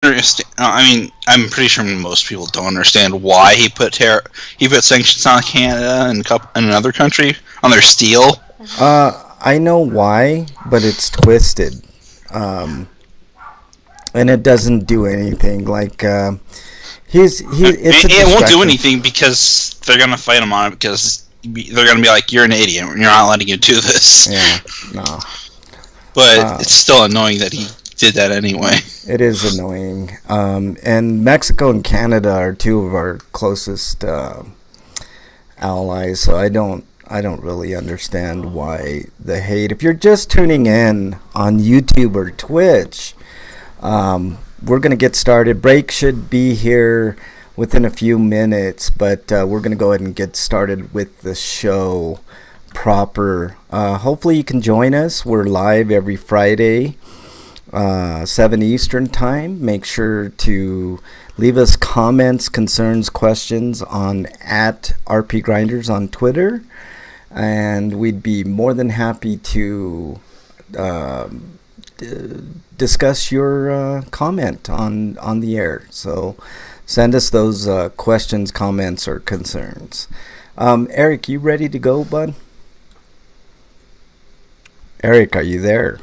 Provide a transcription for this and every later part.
understand. I mean, I'm pretty sure most people don't understand why he put sanctions on Canada and another country on their steel. I know why, but it's twisted, um, and it doesn't do anything. Like it's a It won't do distraction. anything because they're gonna fight him on it because they're gonna be like, "You're an idiot. You're not letting you do this." Yeah, no. But it's still annoying that he did that anyway. It is annoying. And Mexico and Canada are two of our closest allies, so I don't really understand why the hate. If you're just tuning in on YouTube or Twitch, we're gonna get started. Break should be here within a few minutes, but we're gonna go ahead and get started with the show proper. Hopefully you can join us. We're live every Friday, 7 Eastern time. Make sure to leave us comments, concerns, questions on at RPGrinders on Twitter, and we'd be more than happy to discuss your comment on the air. So send us those questions, comments, or concerns. Eric, you ready to go, bud? Eric, are you there?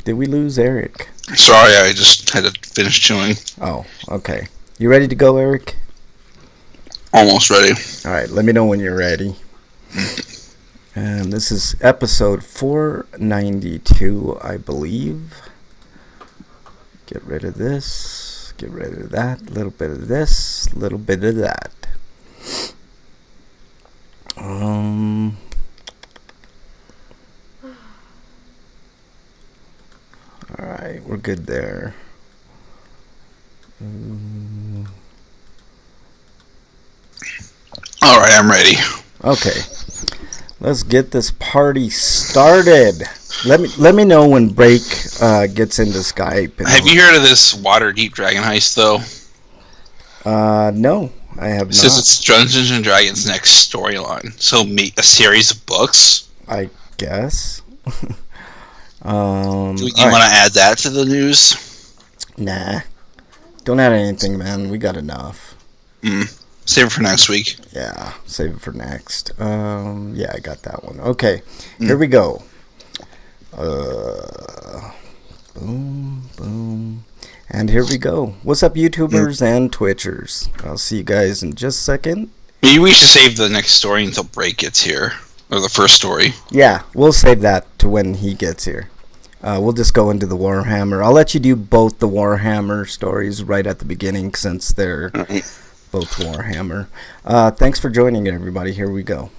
Did we lose Eric? Sorry, I just had to finish chewing. Oh, okay. You ready to go, Eric? Almost ready. All right, let me know when you're ready. And this is episode 492, I believe. Get rid of this. Get rid of that. A little bit of this. A little bit of that. Alright, we're good there. Alright, I'm ready. Okay. Let's get this party started. Let me know when Break gets into Skype. Have you heard of this Waterdeep Dragon Heist, though? No, I have It says it's Dungeons and Dragons' next storyline. So a series of books. I guess. Do you want to add that to the news? Nah. Don't add anything, man. We got enough. Save it for next week. Yeah, save it for next. Yeah, I got that one. Okay, here we go. Boom, boom. And here we go. What's up, YouTubers and Twitchers? I'll see you guys in just a second. Maybe we should save the next story until Break gets here. Or the first story. Yeah, we'll save that to when he gets here. We'll just go into the Warhammer. I'll let you do both the Warhammer stories right at the beginning since they're both Warhammer. Thanks for joining, everybody. Here we go.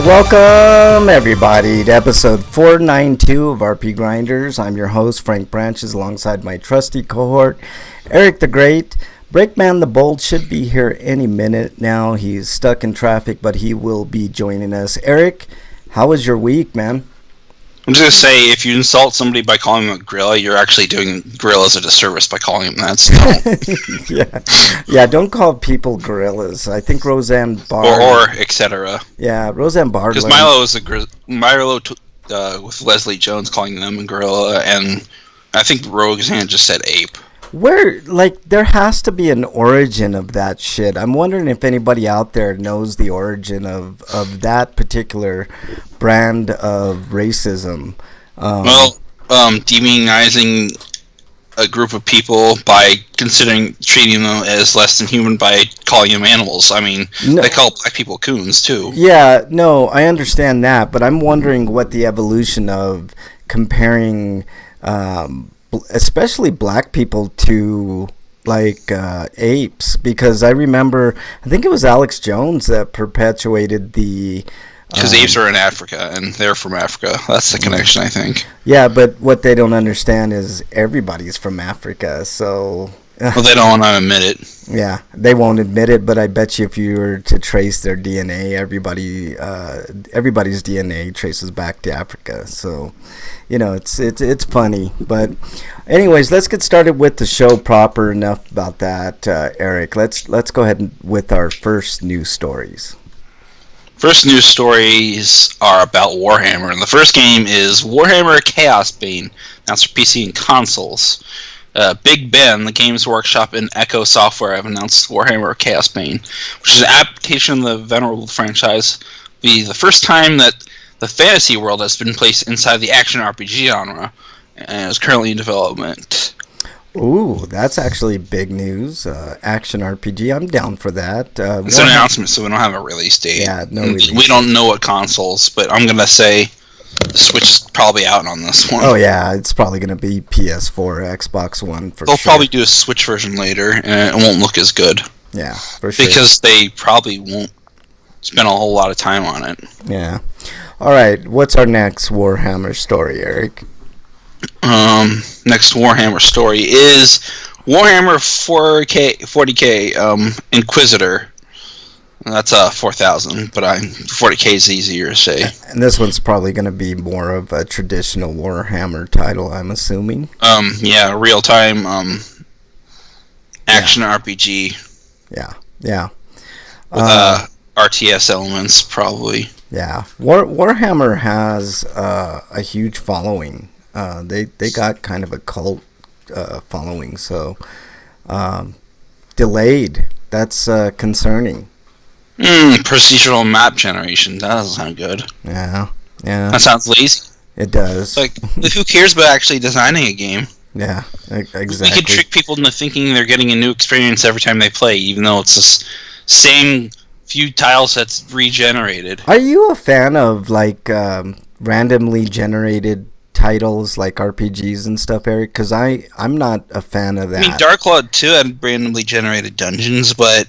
Welcome, everybody, to episode 492 of RPGrinders. I'm your host, Frank Branches, alongside my trusty cohort, Eric the Great. Breakman the Bold should be here any minute now. He's stuck in traffic, but he will be joining us. Eric, how was your week, man? I'm just going to say, if you insult somebody by calling them a gorilla, you're actually doing gorillas a disservice by calling them that. So. Yeah, don't call people gorillas. I think Roseanne Barr... Or etc. Yeah, Roseanne Barr... Because Milo is Milo with Leslie Jones calling them a gorilla, and I think Roseanne just said ape. There has to be an origin of that shit. I'm wondering if anybody out there knows the origin of that particular brand of racism. Demonizing a group of people by treating them as less than human by calling them animals. I mean, they call black people coons, too. Yeah, no, I understand that, but I'm wondering what the evolution of comparing... especially black people to like apes, because I remember, I think it was Alex Jones that perpetuated the. Because apes are in Africa, and they're from Africa. That's the connection, I think. Yeah, but what they don't understand is everybody's from Africa, so. Well, they don't want to admit it. Yeah, they won't admit it, but I bet you if you were to trace their DNA, everybody's DNA traces back to Africa. So, it's funny. But, anyways, let's get started with the show proper. Enough about that, Eric. Let's go ahead with our first news stories. First news stories are about Warhammer, and the first game is Warhammer Chaos Bane. That's for PC and consoles. Big Ben, the Games Workshop, and Echo Software have announced Warhammer Chaos Bane, which is an adaptation of the venerable franchise. Be the first time that the fantasy world has been placed inside the action RPG genre, and is currently in development. Ooh, that's actually big news. Action RPG, I'm down for that. It's an announcement, so we don't have a release date. Yeah, no release. We don't know what consoles, but I'm gonna say the Switch is probably out on this one. Oh yeah, it's probably gonna be PS4, Xbox One for They'll sure. probably do a Switch version later, and it won't look as good. Yeah, for sure. Because they probably won't spend a whole lot of time on it. Yeah. All right, what's our next Warhammer story, Eric? Next Warhammer story is Warhammer 40K Inquisitor. That's 4,000, but 40K is easier to say. And this one's probably going to be more of a traditional Warhammer title, I'm assuming. Yeah, real time action RPG. Yeah. With RTS elements, probably. Yeah, Warhammer has a huge following. They got kind of a cult following, so delayed. That's concerning. Procedural map generation. That doesn't sound good. Yeah. That sounds lazy. It does. Like, who cares about actually designing a game? Yeah, exactly. We can trick people into thinking they're getting a new experience every time they play, even though it's the same few tile sets regenerated. Are you a fan of like randomly generated titles like RPGs and stuff, Eric? Because I'm not a fan of that. I mean, Darklord 2 had randomly generated dungeons, but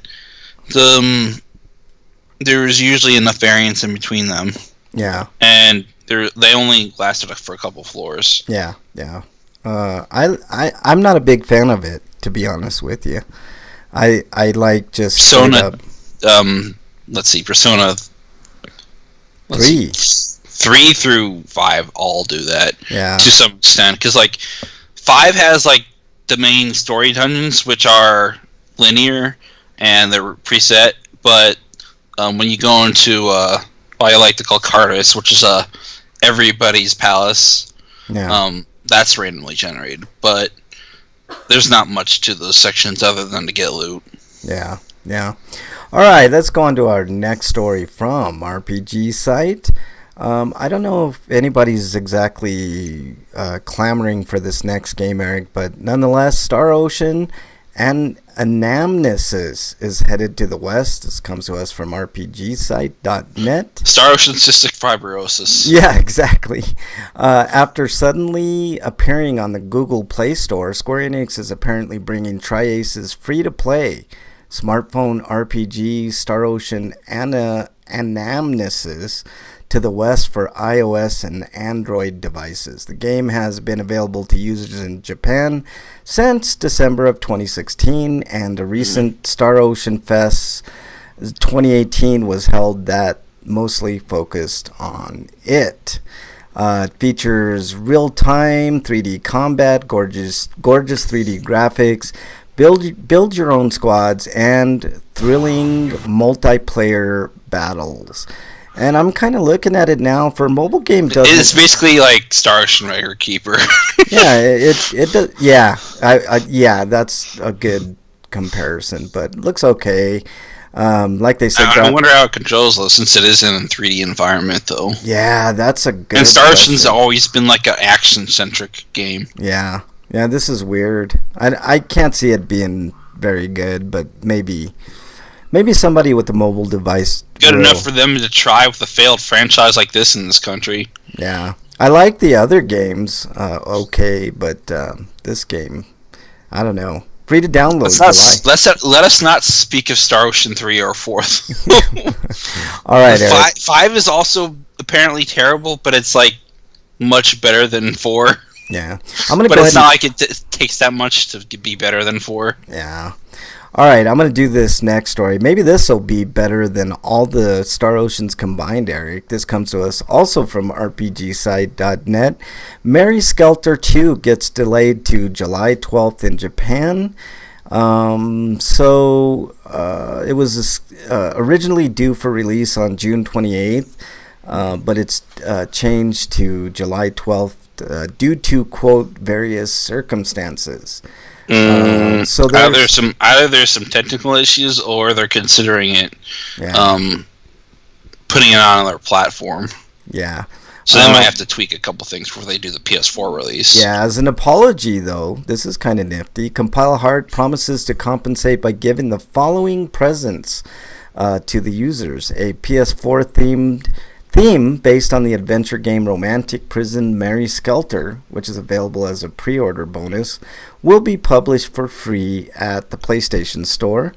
there was usually enough variance in between them. Yeah. And they only lasted for a couple floors. Yeah. I'm not a big fan of it, to be honest with you. I like just Persona. Let's see, Persona 3. 3 through 5 all do that. Yeah. To some extent, because like 5 has like the main story dungeons, which are linear and they're preset, but when you go into what I like to call Cardus, which is everybody's palace, that's randomly generated, but there's not much to those sections other than to get loot. Yeah. All right, let's go on to our next story from RPG Site. I don't know if anybody's exactly clamoring for this next game, Eric, but nonetheless, Star Ocean and Anamnesis is headed to the west. This comes to us from RPGsite.net. Star Ocean cystic fibrosis. Yeah, exactly. After suddenly appearing on the Google Play Store, Square Enix is apparently bringing Tri-Ace's free-to-play smartphone RPG Star Ocean Anamnesis to the west for iOS and Android devices. The game has been available to users in Japan since December of 2016, and a recent Star Ocean Fest 2018 was held that mostly focused on it. It features real-time 3D combat, gorgeous 3D graphics, build your own squads, and thrilling multiplayer battles. And I'm kind of looking at it now for mobile game. It's basically like Star Ocean Record Keeper. Yeah, it does. Yeah, yeah, that's a good comparison, but it looks okay. Like they said, I wonder how it controls though, since it is in a 3D environment though. Yeah, that's a good. And Star Ocean's always been like an action-centric game. Yeah, this is weird. I can't see it being very good, but maybe somebody with a mobile device. Good enough for them to try with a failed franchise like this in this country. Yeah. I like the other games, okay, but this game, I don't know. Free to download. Let us not speak of Star Ocean 3 or 4. All right, Eric. 5 is also apparently terrible, but it's like much better than 4. Yeah, I'm gonna. But it's not like it takes that much to be better than 4. Yeah. All right, I'm gonna do this next story. Maybe this will be better than all the Star Oceans combined, Eric. This comes to us also from RPGsite.net. Mary Skelter 2 gets delayed to July 12th in Japan. It was originally due for release on June 28th, but it's changed to July 12th due to, quote, various circumstances. So either there's some technical issues, or they're considering it, putting it on their platform. Yeah. So they might have to tweak a couple things before they do the PS4 release. Yeah, as an apology, though, this is kind of nifty. Compile Heart promises to compensate by giving the following presents to the users: a PS4 theme based on the adventure game Romantic Prison Mary Skelter, which is available as a pre-order bonus, will be published for free at the PlayStation Store.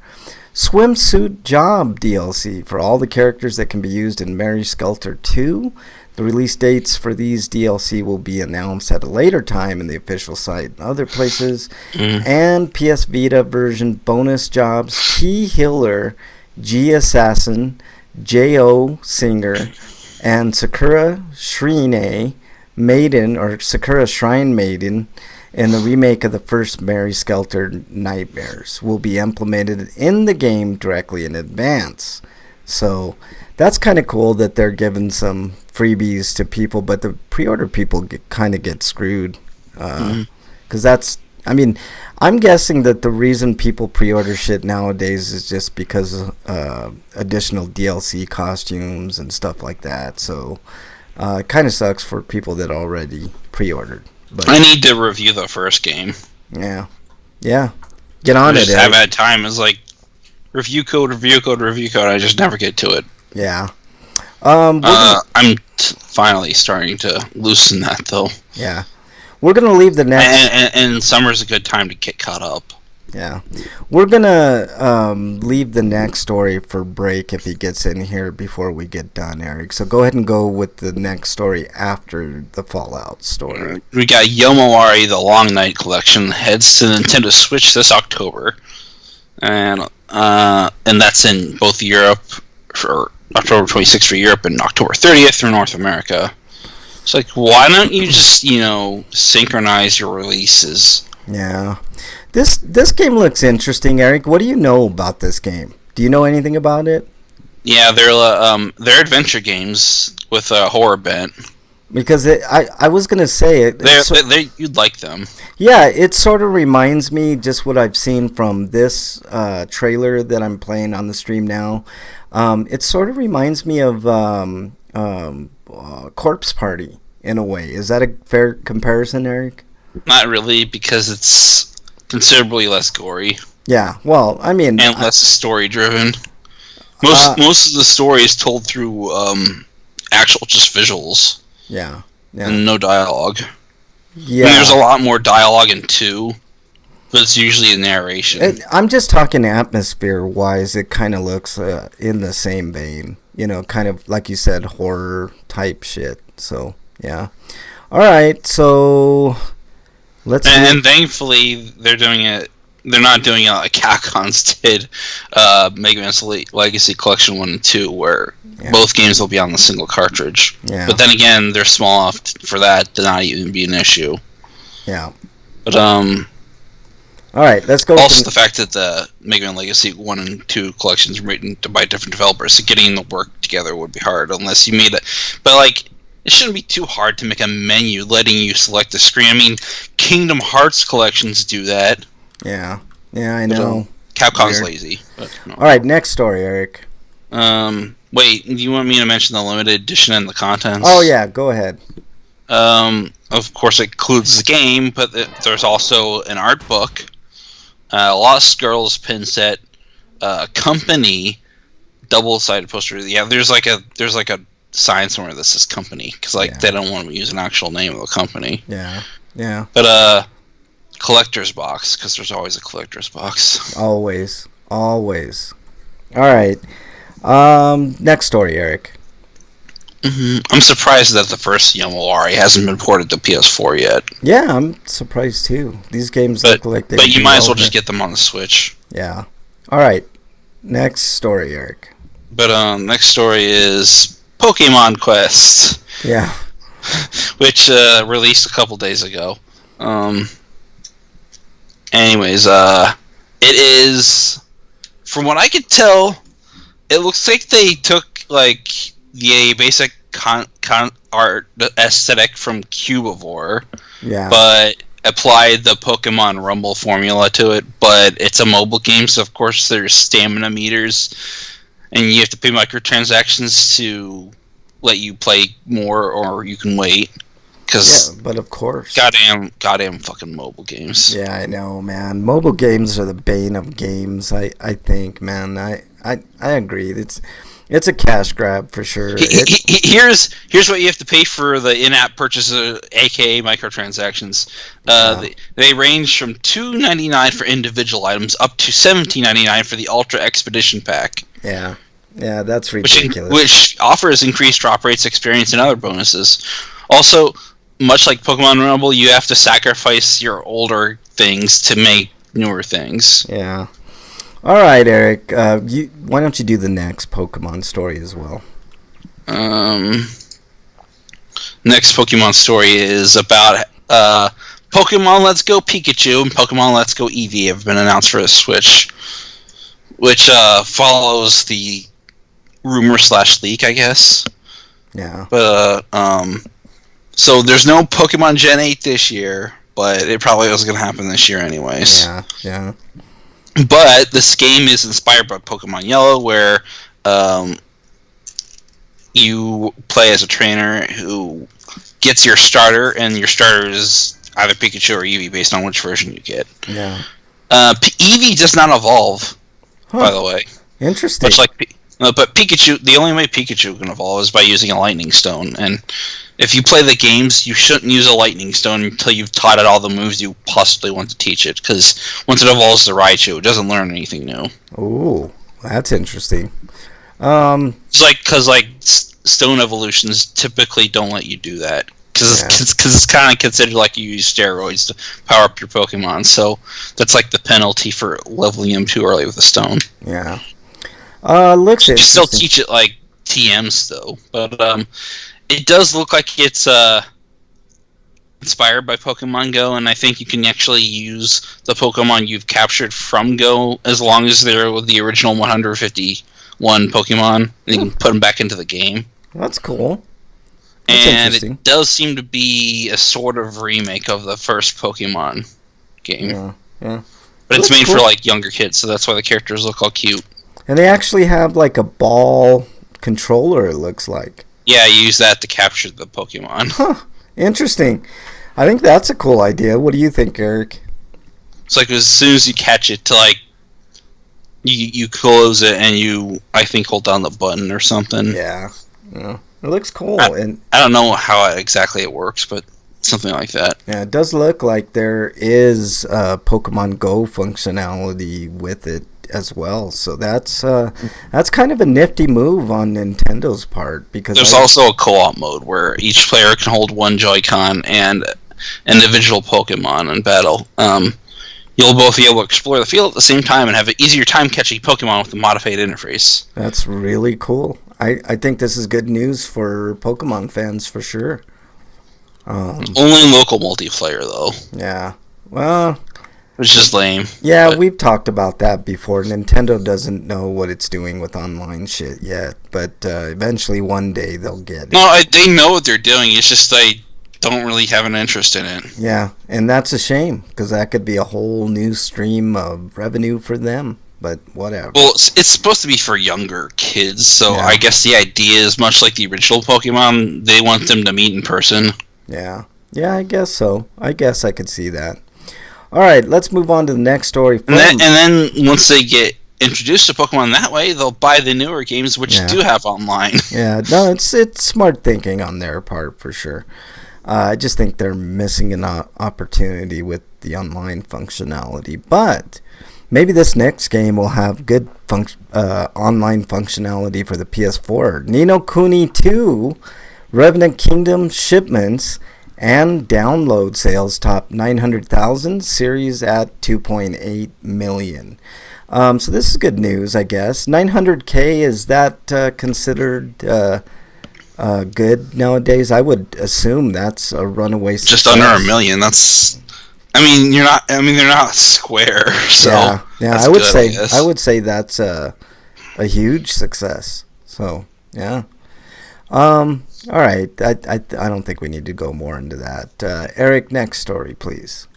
Swimsuit Job DLC for all the characters that can be used in Mary Skelter 2. The release dates for these DLC will be announced at a later time in the official site and other places. And PS Vita version bonus jobs: T Healer, G Assassin, J.O. Singer, and Sakura Shrine Maiden, or Sakura Shrine Maiden, in the remake of the first Mary Skelter Nightmares will be implemented in the game directly in advance. So that's kind of cool that they're giving some freebies to people, but the pre-order people kind of get screwed. Because I'm guessing that the reason people pre-order shit nowadays is just because additional DLC costumes and stuff like that. So it kind of sucks for people that already pre-ordered. But I need to review the first game. Yeah. Get on it. I've had time. It's like review code. I just never get to it. Yeah. I'm finally starting to loosen that, though. Yeah. We're going to leave the next... And summer's a good time to get caught up. Yeah. We're going to leave the next story for Break if he gets in here before we get done, Eric. So go ahead and go with the next story after the Fallout story. We got Yomawari, the Long Night Collection, heads to Nintendo Switch this October. And that's in both Europe, for October 26th for Europe and October 30th for North America. It's like, why don't you just, synchronize your releases? Yeah. This game looks interesting, Eric. What do you know about this game? Do you know anything about it? Yeah, they're adventure games with a horror bent. Because I was going to say it. You'd like them. Yeah, it sort of reminds me, just what I've seen from this trailer that I'm playing on the stream now. It sort of reminds me of Corpse Party in a way. Is that a fair comparison, Eric? Not really, because it's considerably less gory. Yeah, well, I mean... And less story driven. Most of the story is told through actual just visuals. Yeah. And no dialogue. Yeah. I mean, there's a lot more dialogue in 2, but it's usually a narration. I'm just talking atmosphere-wise. It kind of looks in the same vein. Kind of, like you said, horror-type shit. So, yeah. All right, so... And thankfully, they're doing it... They're not doing it like Capcom's did Mega Man's Legacy Collection 1 and 2, where both games will be on the single cartridge. Yeah. But then again, they're small enough for that to not even be an issue. Yeah. But, all right, let's go. Also, the fact that the Mega Man Legacy 1 and 2 collections were written by different developers, so getting the work together would be hard unless you made it. But, it shouldn't be too hard to make a menu letting you select the screen. I mean, Kingdom Hearts collections do that. Yeah, I know. Capcom's lazy. But, no. All right, next story, Eric. Wait, do you want me to mention the limited edition and the contents? Oh, yeah, go ahead. Of course, it includes the game, but there's also an art book, Lost Girls pin set, company, double-sided poster. Yeah, there's like a sign somewhere that says company, because they don't want to use an actual name of the company. Yeah. But collector's box, because there's always a collector's box. Always. Always. All right. Next story, Eric. I'm surprised that the first Yomawari hasn't been ported to PS4 yet. Yeah, I'm surprised too. These games look like they. But you might as well just get them on the Switch. Yeah. All right. Next story, Eric. But next story is Pokemon Quest. Yeah. Which released a couple days ago. Anyways, it is, from what I could tell, it looks like they took like the basic art aesthetic from Cubivore, but applied the Pokemon Rumble formula to it. But it's a mobile game, so of course there's stamina meters, and you have to pay microtransactions to let you play more, or you can wait. But of course, goddamn fucking mobile games. Yeah, I know, man. Mobile games are the bane of games. I think, man. I agree. It's a cash grab for sure. Here's what you have to pay for the in-app purchases, aka microtransactions. They range from $2.99 for individual items up to $17.99 for the Ultra Expedition Pack. Yeah, that's ridiculous. Which offers increased drop rates, experience, and other bonuses. Also, much like Pokemon Rumble, you have to sacrifice your older things to make newer things. Yeah. All right, Eric. Why don't you do the next Pokemon story as well? Next Pokemon story is about Pokemon Let's Go Pikachu and Pokemon Let's Go Eevee have been announced for the Switch, which follows the rumor/leak, I guess. Yeah. But so there's no Pokemon Gen 8 this year, but it probably was going to happen this year anyways. Yeah. But this game is inspired by Pokemon Yellow, where you play as a trainer who gets your starter, and your starter is either Pikachu or Eevee based on which version you get. Yeah. Eevee does not evolve, by the way. Interesting. Much like but Pikachu, the only way Pikachu can evolve is by using a Lightning Stone, and if you play the games, you shouldn't use a Lightning Stone until you've taught it all the moves you possibly want to teach it, because once it evolves to Raichu, it doesn't learn anything new. Ooh, that's interesting. It's because Stone evolutions typically don't let you do that, because it's kind of considered like you use steroids to power up your Pokemon, so that's like the penalty for leveling them too early with a Stone. Yeah. Looks interesting. You still teach it like TMs though, but it does look like it's inspired by Pokemon Go, and I think you can actually use the Pokemon you've captured from Go as long as they're with the original 151 Pokemon, and you can put them back into the game. That's cool. That's it does seem to be a sort of remake of the first Pokemon game. Yeah. But it's made for like younger kids, so that's why the characters look all cute. And they actually have like a ball controller, it looks like. Yeah, you use that to capture the Pokemon. Huh. Interesting. I think that's a cool idea. What do you think, Eric? It's like as soon as you catch it, to like you close it and you, I think, hold down the button or something. Yeah. It looks cool. I don't know how exactly it works, but something like that. Yeah, it does look like there is Pokemon Go functionality with it as well, so that's kind of a nifty move on Nintendo's part, because there's also a co-op mode where each player can hold one Joy-Con and individual Pokemon in battle. You'll both be able to explore the field at the same time and have an easier time catching Pokemon with a modified interface. That's really cool. I think this is good news for Pokemon fans for sure. Only local multiplayer though. Yeah. Well, which is lame. Yeah, but we've talked about that before. Nintendo doesn't know what it's doing with online shit yet, but eventually one day they'll get it. No, they know what they're doing. It's just they don't really have an interest in it. Yeah, and that's a shame, because that could be a whole new stream of revenue for them, but whatever. Well, it's supposed to be for younger kids, so I guess the idea is much like the original Pokemon. They want them to meet in person. Yeah, I guess so. I guess I could see that. All right, let's move on to the next story. And then once they get introduced to Pokemon that way, they'll buy the newer games, which do have online. Yeah, no, it's smart thinking on their part for sure. I just think they're missing an opportunity with the online functionality. But maybe this next game will have good online functionality for the PS4. Ni no Kuni 2, Revenant Kingdom shipments and download sales top 900,000, series at 2.8 million. So this is good news, I guess. 900K, is that considered good nowadays? I would assume that's a runaway success. Just under $1 million. That's. I mean, they're not Square. So yeah. I would say that's a huge success. So yeah. All right. I don't think we need to go more into that. Eric, next story, please.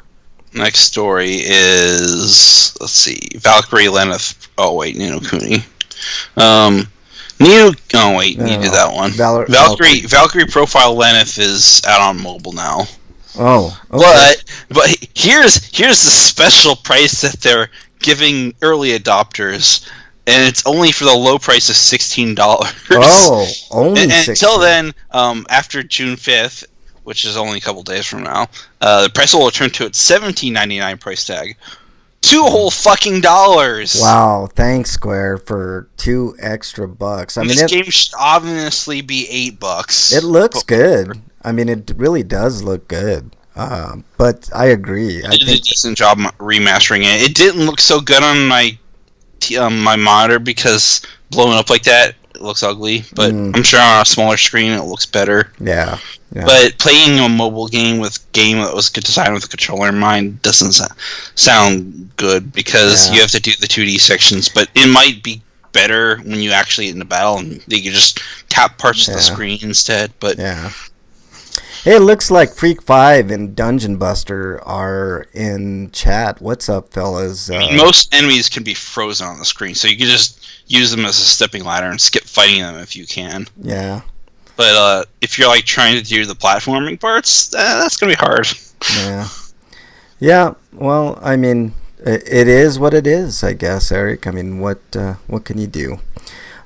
Next story is, let's see, Valkyrie Lenneth. Oh wait, Ni no Kuni. You did that one. Valkyrie Profile Lenneth is out on mobile now. Oh, okay. But here's the special price that they're giving early adopters, and it's only for the low price of $16. Oh, only and until then, after June 5th, which is only a couple days from now, the price will return to its $17.99 price tag. $2 whole fucking dollars. Wow, thanks Square for $2 extra. I mean, this game should obviously be $8. It looks good. I mean, it really does look good. But I agree. I did a decent job remastering it. It didn't look so good on my monitor because blowing up like that, it looks ugly. But I'm sure on a smaller screen it looks better. Yeah. But playing a mobile game that was designed with a controller in mind doesn't sound good because you have to do the 2D sections. But it might be better when you actually get into battle and you can just tap parts of the screen instead. But yeah. Hey, it looks like Freak 5 and Dungeon Buster are in chat. What's up, fellas? Most enemies can be frozen on the screen, so you can just use them as a stepping ladder and skip fighting them if you can. Yeah. But if you're like trying to do the platforming parts, that's gonna be hard. Yeah. Yeah. Well, I mean, it is what it is, I guess, Eric. I mean, what can you do?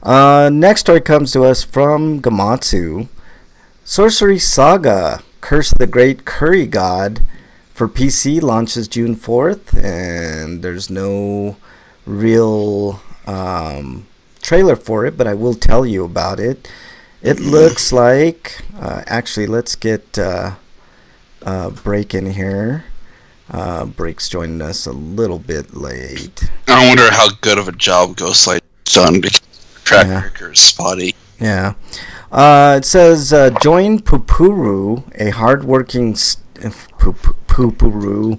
Next story comes to us from Gamatsu. Sorcery Saga, Curse of the Great Curry God for PC launches June 4th, and there's no real trailer for it, but I will tell you about it. It looks like, actually, let's get Break in here. Break's joining us a little bit late. I wonder how good of a job Ghostlight's done because track record is spotty. Yeah. It says, join Pupuru, a hardworking... Pupuru.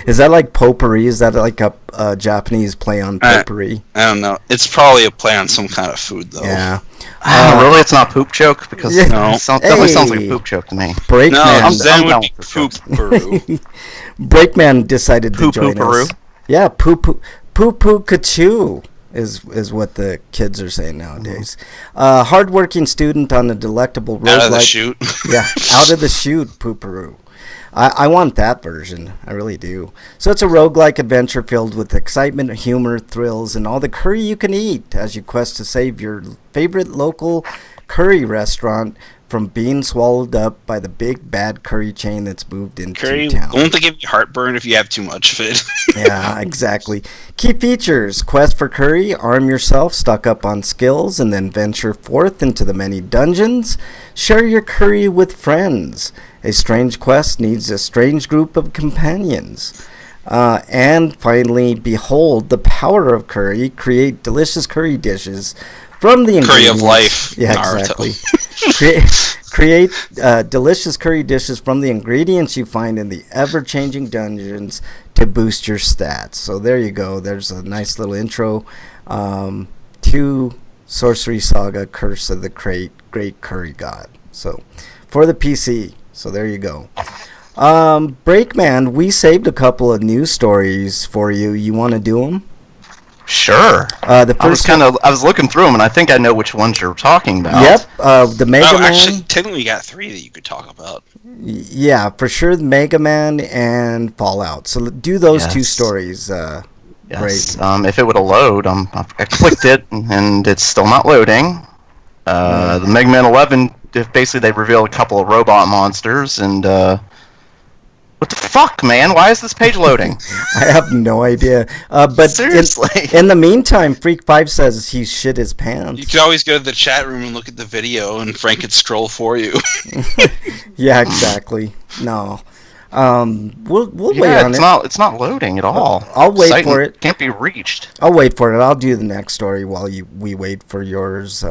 Is that like potpourri? Is that like a Japanese play on potpourri? I don't know. It's probably a play on some kind of food, though. Yeah. Really? It's not poop joke? Because it definitely sounds like a poop joke to me. Breakman. Poop-Peru. Breakman decided to join us. Yeah, poo-poo-kachu. Is what the kids are saying nowadays. Hardworking student on a delectable roguelike. Out of the chute. Yeah, out of the chute, Pooparoo. I want that version. I really do. So it's a roguelike adventure filled with excitement, humor, thrills, and all the curry you can eat as you quest to save your favorite local curry restaurant from being swallowed up by the big bad curry chain that's moved into town. Won't they give you heartburn if you have too much of it? Yeah, exactly. Key features: quest for curry, arm yourself, stock up on skills, and then venture forth into the many dungeons. Share your curry with friends. A strange quest needs a strange group of companions. And finally, behold the power of curry. Create delicious curry dishes from the ingredients. Curry of life. Yeah, Naruto. Exactly. Create delicious curry dishes from the ingredients you find in the ever-changing dungeons to boost your stats. So there you go. There's a nice little intro to Sorcery Saga: Curse of the Great Curry God. So for the PC. So there you go. Breakman, we saved a couple of news stories for you. You want to do them? Sure. I was looking through them, and I think I know which ones you're talking about. Yep. The Mega Man. Actually, technically, you got 3 that you could talk about. Yeah, for sure. Mega Man and Fallout. So do those two stories. Yes. If it would have load, I clicked it, and it's still not loading. The Mega Man 11 basically they reveal a couple of robot monsters and. What the fuck, man? Why is this page loading? I have no idea. But seriously, in the meantime, Freak5 says he shit his pants. You could always go to the chat room and look at the video, and Frank could scroll for you. Yeah, exactly. No. We'll wait on it. It's not loading at all. I'll wait for it. Can't be reached. I'll wait for it. I'll do the next story while we wait for yours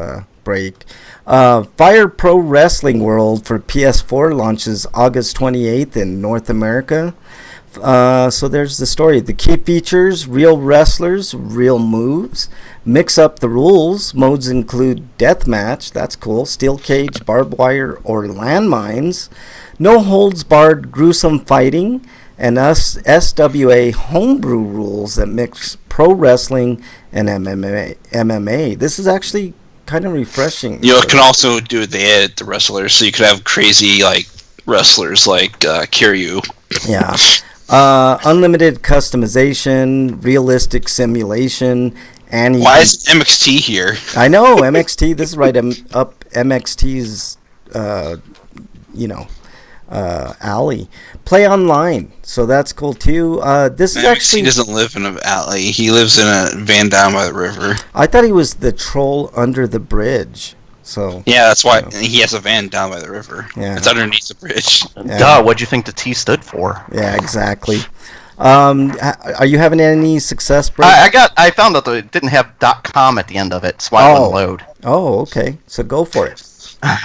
break. Fire Pro Wrestling World for PS4 launches August 28th in North America. So there's the story. The key features: real wrestlers, real moves. Mix up the rules. Modes include deathmatch. That's cool. Steel cage, barbed wire, or landmines. No holds barred, gruesome fighting, and SWA homebrew rules that mix pro wrestling and MMA. This is actually kind of refreshing. You can also do it. They edit the wrestlers, so you could have crazy wrestlers like Kiryu. Yeah. Unlimited customization, realistic simulation, and why is MXT here? I know MXT. This is right up MXT's, alley. Play online, so that's cool too. This is actually. He doesn't live in an alley. He lives in a van down by the river. I thought he was the troll under the bridge. So yeah, that's why he has a van down by the river. Yeah, it's underneath the bridge. Yeah. Duh! What'd you think the T stood for? Yeah, exactly. Are you having any success, bro? I found out that it didn't have .com at the end of it, so I wouldn't load. Oh, okay. So go for it.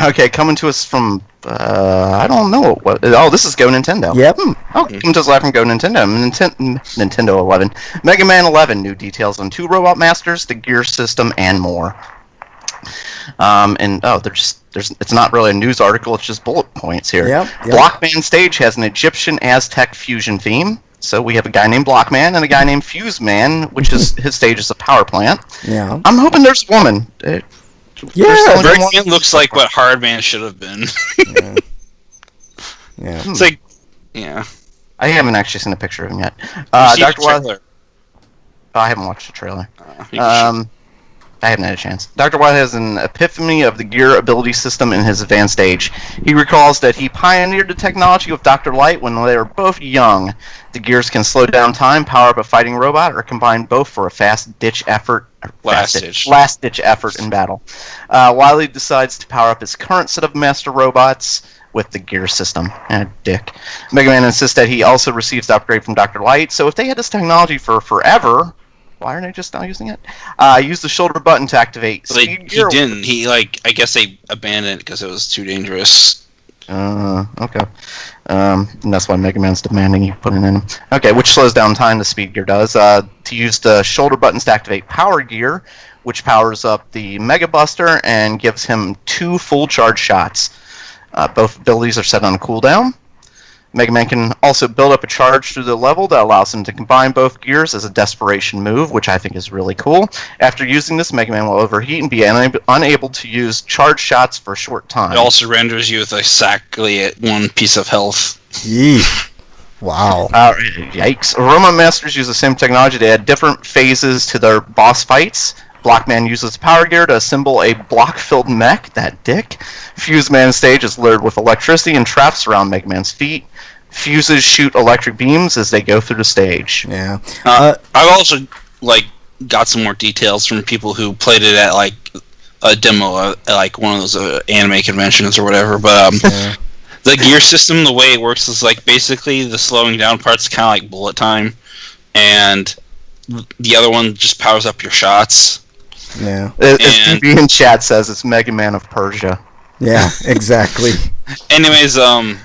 Okay, coming to us from I don't know what. Oh, this is Go Nintendo. Yep. Oh, coming to us live from Go Nintendo. Nintendo 11, Mega Man 11. New details on 2 Robot Masters, the gear system, and more. It's not really a news article. It's just bullet points here. Yep. Blockman stage has an Egyptian Aztec fusion theme. So we have a guy named Blockman and a guy named Fuse Man, which is his stage is a power plant. Yeah. I'm hoping there's a woman. Yeah, Breakman looks like what Hardman should have been. Yeah. It's like, yeah. I haven't actually seen a picture of him yet. Dr. Wild. I haven't watched the trailer. I haven't had a chance. Dr. Wild has an epiphany of the gear ability system in his advanced age. He recalls that he pioneered the technology with Dr. Light when they were both young. The gears can slow down time, power up a fighting robot, or combine both for a last-ditch effort in battle. Wily decides to power up his current set of master robots with the gear system. Dick. Mega Man insists that he also receives the upgrade from Dr. Light, so if they had this technology for forever, why aren't they just now using it? Use the shoulder button to activate. He didn't. I guess they abandoned it because it was too dangerous. Okay. And that's why Mega Man's demanding you put it in. Okay, which slows down time, the speed gear does. To use the shoulder buttons to activate power gear, which powers up the Mega Buster and gives him 2 full charge shots. Both abilities are set on a cooldown. Mega Man can also build up a charge through the level that allows him to combine both gears as a desperation move, which I think is really cool. After using this, Mega Man will overheat and be unable to use charge shots for a short time. It also renders you with exactly 1 piece of health. Yeesh. Wow. Yikes. Robot Masters use the same technology. They add different phases to their boss fights. Blockman uses power gear to assemble a block-filled mech, that dick. Fuse Man's stage is littered with electricity and traps around Mega Man's feet. Fuses shoot electric beams as they go through the stage. Yeah. I've also got some more details from people who played it at a demo at one of those anime conventions or whatever. But the gear system, the way it works is basically the slowing down part's kind of like bullet time, and the other one just powers up your shots. Yeah. As DB in chat says, it's Mega Man of Persia. Yeah, exactly. Anyways, I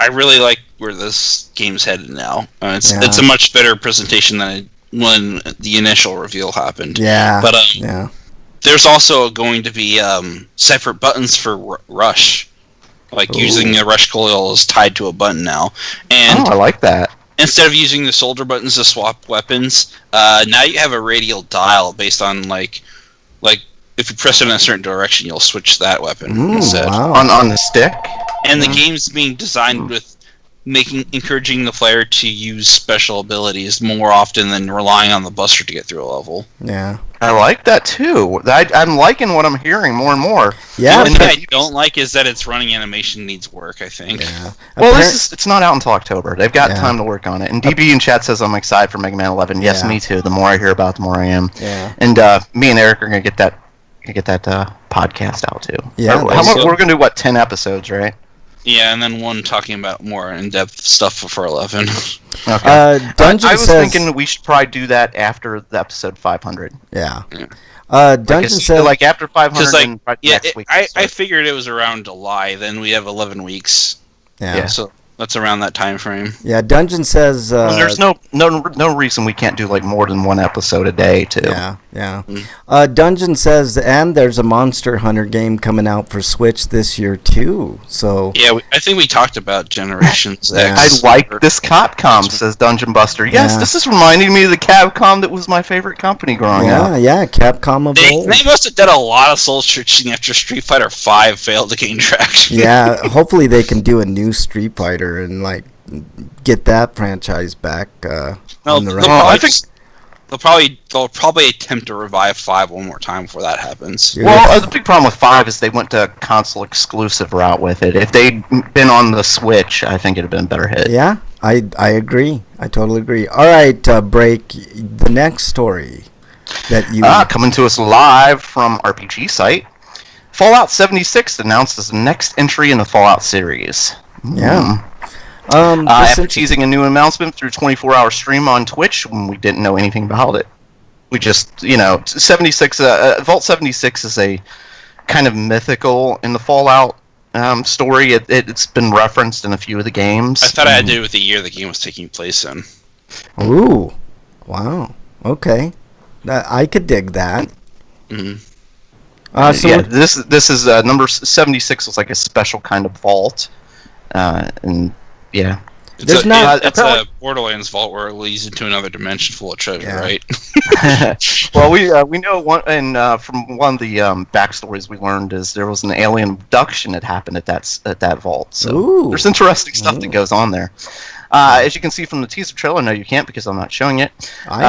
really like where this game's headed now. It's a much better presentation than when the initial reveal happened. Yeah. But there's also going to be separate buttons for rush. Using a rush coil is tied to a button now. And I like that. Instead of using the shoulder buttons to swap weapons, now you have a radial dial based on if you press it in a certain direction, you'll switch that weapon instead. Wow. On the stick? And the game's being designed with encouraging the player to use special abilities more often than relying on the buster to get through a level. Yeah. I like that too. I'm liking what I'm hearing more and more. Yeah. The only thing I don't like is that its running animation needs work, I think. Yeah. Well, it's not out until October. They've got time to work on it. And DB in chat says I'm excited for Mega Man 11. Yes, me too. The more I hear about it, the more I am. Yeah. And me and Eric are gonna get that podcast out too. Yeah. We're gonna do 10 episodes, right? Yeah, and then one talking about more in-depth stuff for 11. Okay. Dungeon I was thinking we should probably do that after the episode 500. Yeah. Dungeon says like after 500 and next week. I figured it was around July. Then we have 11 weeks. Yeah. So that's around that time frame. Yeah. Dungeon says there's no reason we can't do like more than one episode a day too. Yeah. Dungeon says, and there's a Monster Hunter game coming out for Switch this year too. So yeah, I think we talked about Generations X. I like this Capcom, says Dungeon Buster. Yes, this is reminding me of the Capcom that was my favorite company growing up. Yeah, Capcom of old. They must have done a lot of soul searching after Street Fighter V failed to gain traction. Yeah, hopefully they can do a new Street Fighter and like get that franchise back on the right. They'll probably attempt to revive 5 one more time before that happens. Well, the big problem with 5 is they went to a console exclusive route with it. If they'd been on the Switch, I think it'd have been a better hit. Yeah, I agree. I totally agree. All right, Break, the next story that you coming to us live from RPG site. Fallout 76 announced as the next entry in the Fallout series. Yeah. After teasing a new announcement through 24-hour stream on Twitch when we didn't know anything about it. We just, 76, Vault 76 is a kind of mythical in the Fallout story. It's been referenced in a few of the games. I thought it had to do with the year the game was taking place in. Ooh. Wow. Okay. I could dig that. Mm-hmm. This is number 76 was like a special kind of vault. And yeah, it's a Borderlands vault where it leads into another dimension full of treasure, right? Well, we know one, and from one of the backstories we learned is there was an alien abduction that happened at that vault. So there's interesting stuff that goes on there. As you can see from the teaser trailer, no, you can't because I'm not showing it. I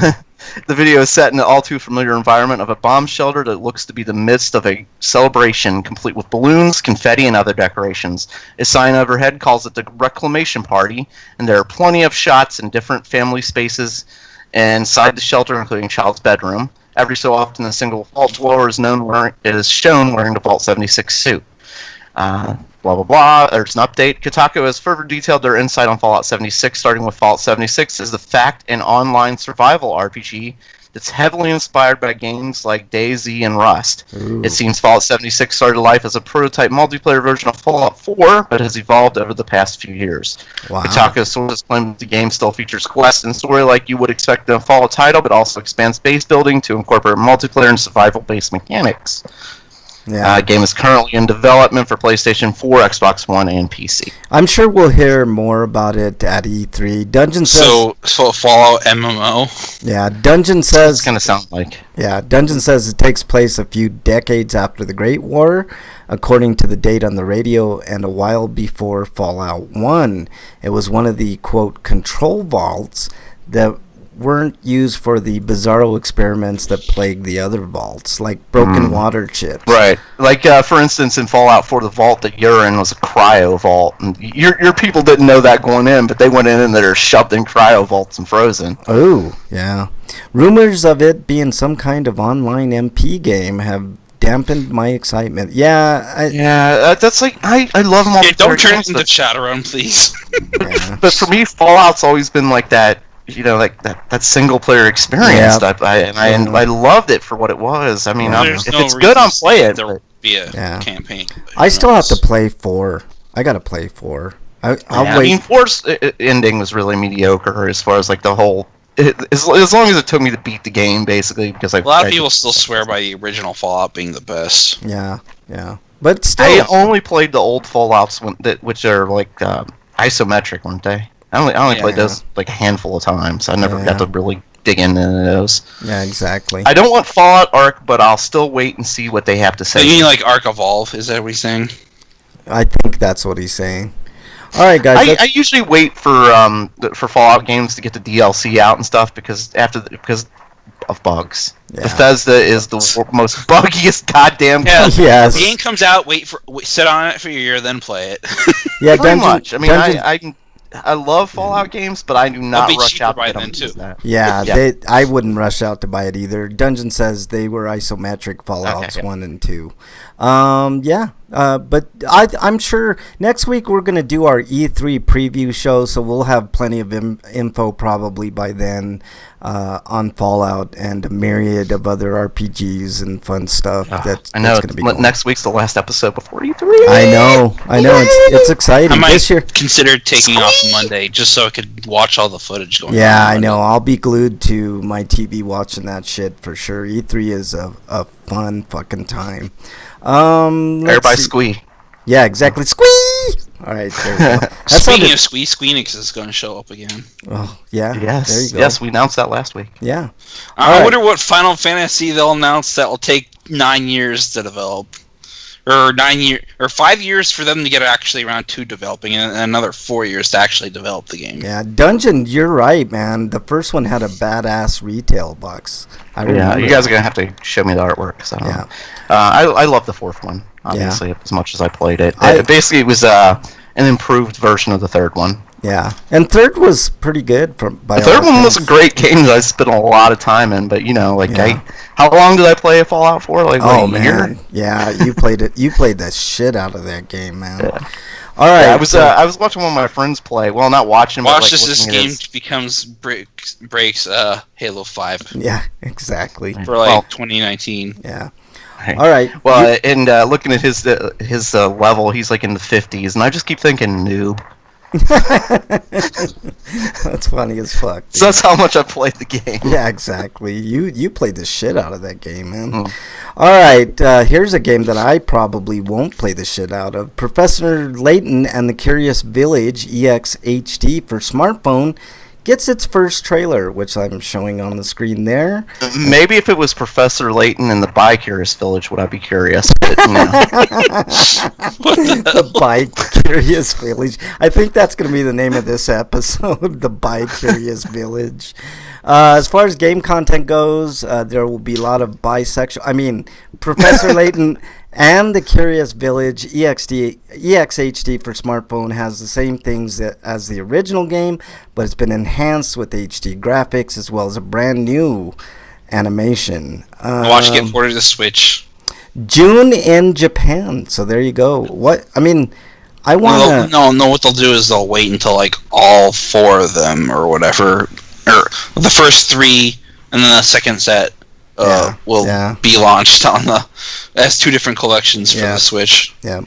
am. The video is set in an all-too-familiar environment of a bomb shelter that looks to be the midst of a celebration, complete with balloons, confetti, and other decorations. A sign overhead calls it the Reclamation Party, and there are plenty of shots in different family spaces inside the shelter, including child's bedroom. Every so often, a single vault dweller is shown wearing the Vault 76 suit. Blah, blah, blah. There's an update. Kotaku has further detailed their insight on Fallout 76, starting with Fallout 76 is the fact and online survival RPG that's heavily inspired by games like DayZ and Rust. Ooh. It seems Fallout 76 started life as a prototype multiplayer version of Fallout 4, but has evolved over the past few years. Wow. Kotaku sources claim that the game still features quests and story like you would expect in a Fallout title, but also expands base building to incorporate multiplayer and survival-based mechanics. Yeah. Game is currently in development for PlayStation 4, Xbox One, and PC. I'm sure we'll hear more about it at E3. Dungeon says... So Fallout MMO? Yeah, Dungeon says... It's going to sound like... Yeah, Dungeon says it takes place a few decades after the Great War, according to the date on the radio, and a while before Fallout 1. It was one of the, quote, control vaults that weren't used for the bizarro experiments that plagued the other vaults, like broken water chips. Right. Like, for instance, in Fallout 4, the vault that you're in was a cryo vault. And your people didn't know that going in, but they went in and they're shoved in cryo vaults and frozen. Oh, yeah. Rumors of it being some kind of online MP game have dampened my excitement. That's like, I love multiplayer. Don't turn into Shadowrun, please. But for me, Fallout's always been like that. Like that single player experience. I loved it for what it was. I mean, if it's good, I'll play it. There will be a campaign. I still have to play 4. I gotta play 4. I'll wait. I mean, 4's ending was really mediocre as far as like the whole. As long as it took me to beat the game, basically, because a lot of people still swear by the original Fallout being the best. Yeah. But still, I only played the old Fallouts which are like isometric, weren't they? I only played those like a handful of times. I never got to really dig into those. Yeah, exactly. I don't want Fallout Arc, but I'll still wait and see what they have to say. You mean like Arc Evolve? Is that what he's saying? I think that's what he's saying. All right, guys. I usually wait for Fallout games to get the DLC out and stuff because of bugs. Yeah. Bethesda is the most buggiest goddamn Yeah. company. Yes. The game comes out, sit on it for a year, then play it. Yeah, Pretty much. I mean, I love Fallout games, but I do not be rush cheaper out to by get them then, to too. use that. Yeah, I wouldn't rush out to buy it either. Dungeon says they were isometric Fallouts 1 and 2. But I'm sure next week we're going to do our E3 preview show, so we'll have plenty of info probably by then on Fallout and a myriad of other RPGs and fun stuff. That's going to be cool. Next week's the last episode before E3. I know. It's exciting. I might This year. consider taking off Monday just so I could watch all the footage going on. Yeah, I know. I'll be glued to my TV watching that shit for sure. E3 is a fun fucking time. Everybody squee. Yeah, exactly. Squee! All right, there you go. Speaking of Squee, Squeenix is going to show up again. Oh, yeah. Yes. There you go. Yes, we announced that last week. Yeah. I wonder what Final Fantasy they'll announce that will take 9 years to develop. Or 5 years for them to get actually around to developing, and another 4 years to actually develop the game. Yeah, Dungeon, you're right, man. The first one had a badass retail box. I remember. You guys are going to have to show me the artwork. So. Yeah. I love the fourth one, obviously, as much as I played it. Basically, it was an improved version of the third one. Yeah, and third was pretty good. The third one was a great game that I spent a lot of time in, but how long did I play Fallout for? A year? Yeah, you played it. You played the shit out of that game, man. Yeah. All right, I was watching one of my friends play. Well, not watching. Watch this game breaks Halo 5. Yeah, exactly. For 2019. Yeah. All right. Well, and looking at his level, he's like in the 50s, and I just keep thinking noob. That's funny as fuck. So that's how much I played the game. Yeah, exactly. You played the shit out of that game, man. All right, here's a game that I probably won't play the shit out of. Professor Layton and the Curious Village EXHD for smartphone gets its first trailer, which I'm showing on the screen there. Maybe if it was Professor Layton and the Bi-Curious Village, would I be curious? But, The Bi-Curious Village. I think that's going to be the name of this episode, the Bi-Curious Village. As far as game content goes, there will be a lot of Professor Layton and the Curious Village EXHD for smartphone has the same things as the original game, but it's been enhanced with HD graphics as well as a brand new animation. Watch it get ported to the Switch. June in Japan. So there you go. What I want to... No, what they'll do is they'll wait until all 4 of them or whatever, or the first 3, and then the second set will be launched as 2 different collections for the Switch. Yeah.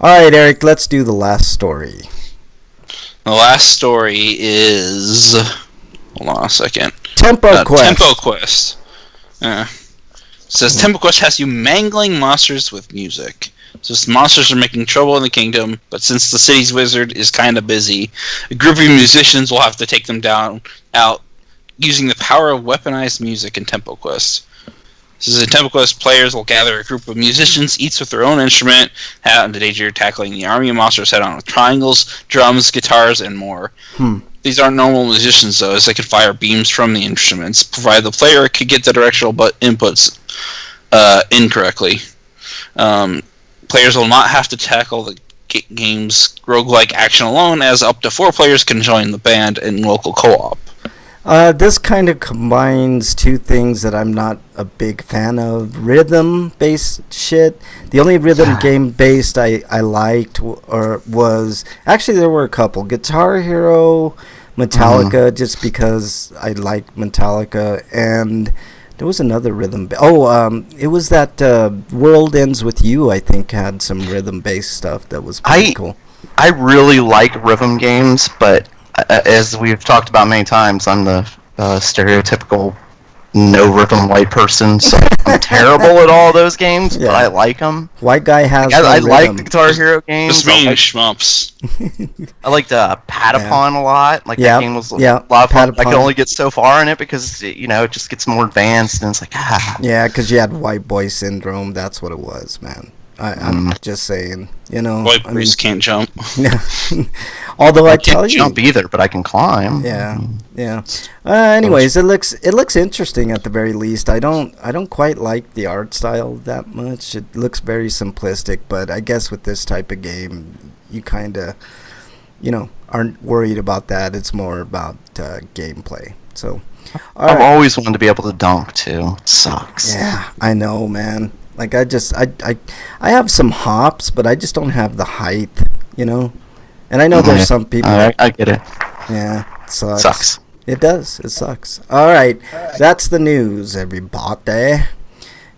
All right, Eric, let's do the last story. The last story is... Hold on a second. Tempo Quest. Tempo Quest. It says Tempo Quest has you mangling monsters with music. So monsters are making trouble in the kingdom, but since the city's wizard is kind of busy, a group of musicians will have to take them out using the power of weaponized music in Tempo Quest. This is a Tempo Quest players will gather a group of musicians, each with their own instrument, out in the danger of tackling the army of monsters head on with triangles, drums, guitars, and more. These aren't normal musicians, though, as they can fire beams from the instruments, provided the player could get the directional inputs incorrectly. Players will not have to tackle the game's roguelike action alone, as up to 4 players can join the band in local co-op. This kind of combines 2 things that I'm not a big fan of. Rhythm-based shit. The only rhythm game-based I liked was... Actually, there were a couple. Guitar Hero, Metallica, just because I like Metallica, and there was another rhythm... it was that World Ends With You, I think, had some rhythm-based stuff that was pretty cool. I really like rhythm games, but... as we've talked about many times, I'm the stereotypical no-rhythm white person, so I'm terrible at all those games, but I like them. White guy has I like the Guitar Hero games. Just being schmumps. I liked Patapon a lot. That game was a lot of fun. I could only get so far in it because, it just gets more advanced, and it's like, Yeah, because you had white boy syndrome. That's what it was, man. I'm just saying, Boy, Bruce can't jump. Yeah. Although I tell can't you, jump either, but I can climb. yeah. Anyways, it looks interesting at the very least. I don't quite like the art style that much. It looks very simplistic, but I guess with this type of game, you kind of, aren't worried about that. It's more about gameplay. So, I've always wanted to be able to dunk too. It sucks. Yeah, I know, man. Like I have some hops, but I just don't have the height, And I know there's some people. I get it. Yeah, it sucks. Sucks. It does. It sucks. All right, that's the news, everybody.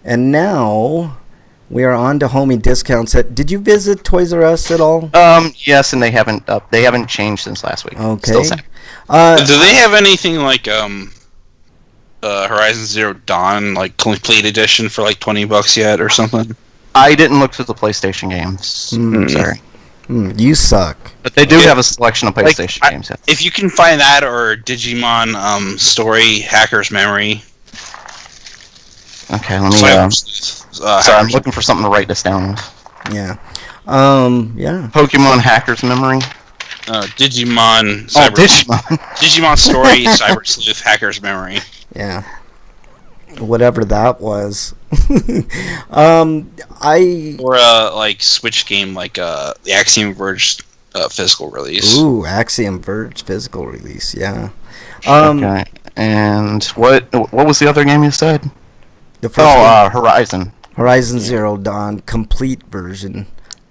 And now we are on to homie discounts. Did you visit Toys R Us at all? Yes, and they haven't changed since last week. Okay. Still same. Do they have anything like Horizon Zero Dawn, like complete edition for like $20 yet or something? I didn't look through the PlayStation games. Sorry. You suck. But they do have a selection of PlayStation games. If you can find that or Digimon Story Hacker's Memory. Okay, let me. Sorry, I'm looking for something to write this down with. Yeah. Yeah. Pokemon Hacker's Memory. Digimon. Digimon Story Cyber Sleuth Hacker's Memory. Yeah. Whatever that was. Or like Switch game, like the Axiom Verge physical release. Ooh, Axiom Verge physical release. Yeah. Okay. And what was the other game you said? The first game? Horizon. Horizon Zero Dawn complete version.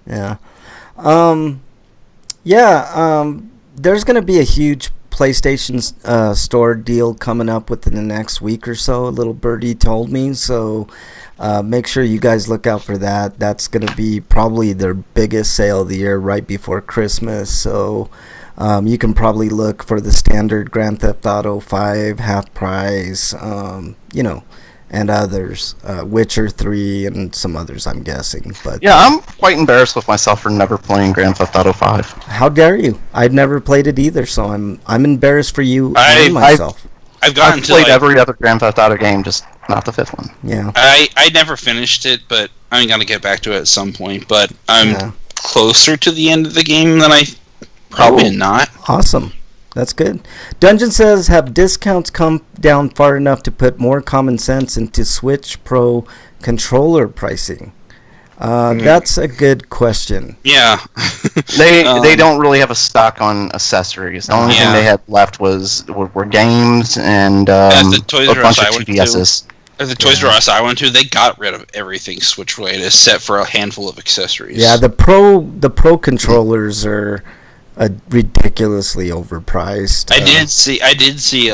Yeah. There's gonna be a huge PlayStation store deal coming up within the next week or so. A little birdie told me, so make sure you guys look out for that. That's going to be probably their biggest sale of the year right before Christmas, so you can probably look for the standard Grand Theft Auto 5 half price, and others, Witcher 3 and some others, I'm guessing. But yeah, I'm quite embarrassed with myself for never playing Grand Theft Auto 5. How dare you? I've never played it either, so I'm embarrassed for you and myself. I've played every other Grand Theft Auto game, just not the 5th one. Yeah. I never finished it, but I'm gonna get back to it at some point. But I'm closer to the end of the game than I probably not. Awesome. That's good. Dungeon says, have discounts come down far enough to put more common sense into Switch Pro controller pricing? That's a good question. Yeah. They don't really have a stock on accessories. The only thing they had left were games and a bunch of TDSs. At the Toys R Us I went to, they got rid of everything Switch related except for a handful of accessories. Yeah, the Pro controllers are ridiculously overpriced. I did see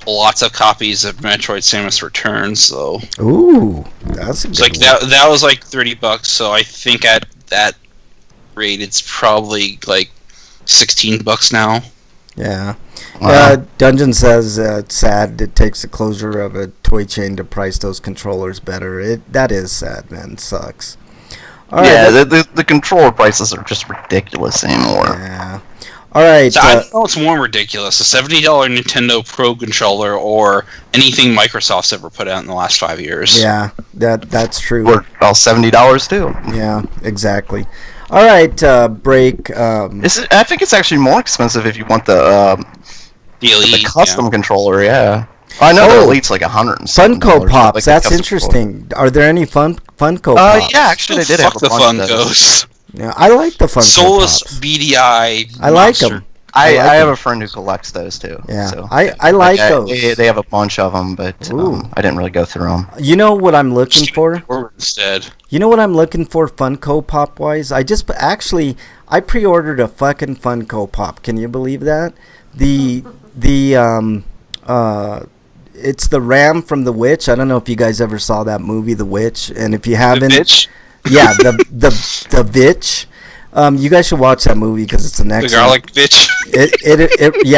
lots of copies of Metroid Samus Returns though. Ooh, that's a good like one. that was like $30, so I think at that rate it's probably like $16 now. Yeah. Dungeon says it's sad it takes the closure of a toy chain to price those controllers better. That is sad, man. It sucks. All right, the controller prices are just ridiculous anymore. Yeah. All right. So I don't know what's more ridiculous: a $70 Nintendo Pro controller or anything Microsoft's ever put out in the last 5 years. Yeah, that's true. Or $70 too. Yeah, exactly. All right, break. I think it's actually more expensive if you want the custom controller. Yeah. I know the Elite's like $100. Funko Pops. Like that's interesting. Controller. Are there any Funko Pops? Yeah, actually they did have a the bunch Funkos. Yeah, I like the Funko Soulless Pops. BDI. I like them. I have a friend who collects those too. Yeah, so. I like those. They have a bunch of them, but I didn't really go through them. You know what I'm looking for? Instead. You know what I'm looking for Funko Pop wise? I pre-ordered a fucking Funko Pop. Can you believe that? It's the Ram from The Witch. I don't know if you guys ever saw that movie, The Witch, and if you haven't, The Witch? Yeah, the Witch. You guys should watch that movie because it's an excellent. The garlic bitch.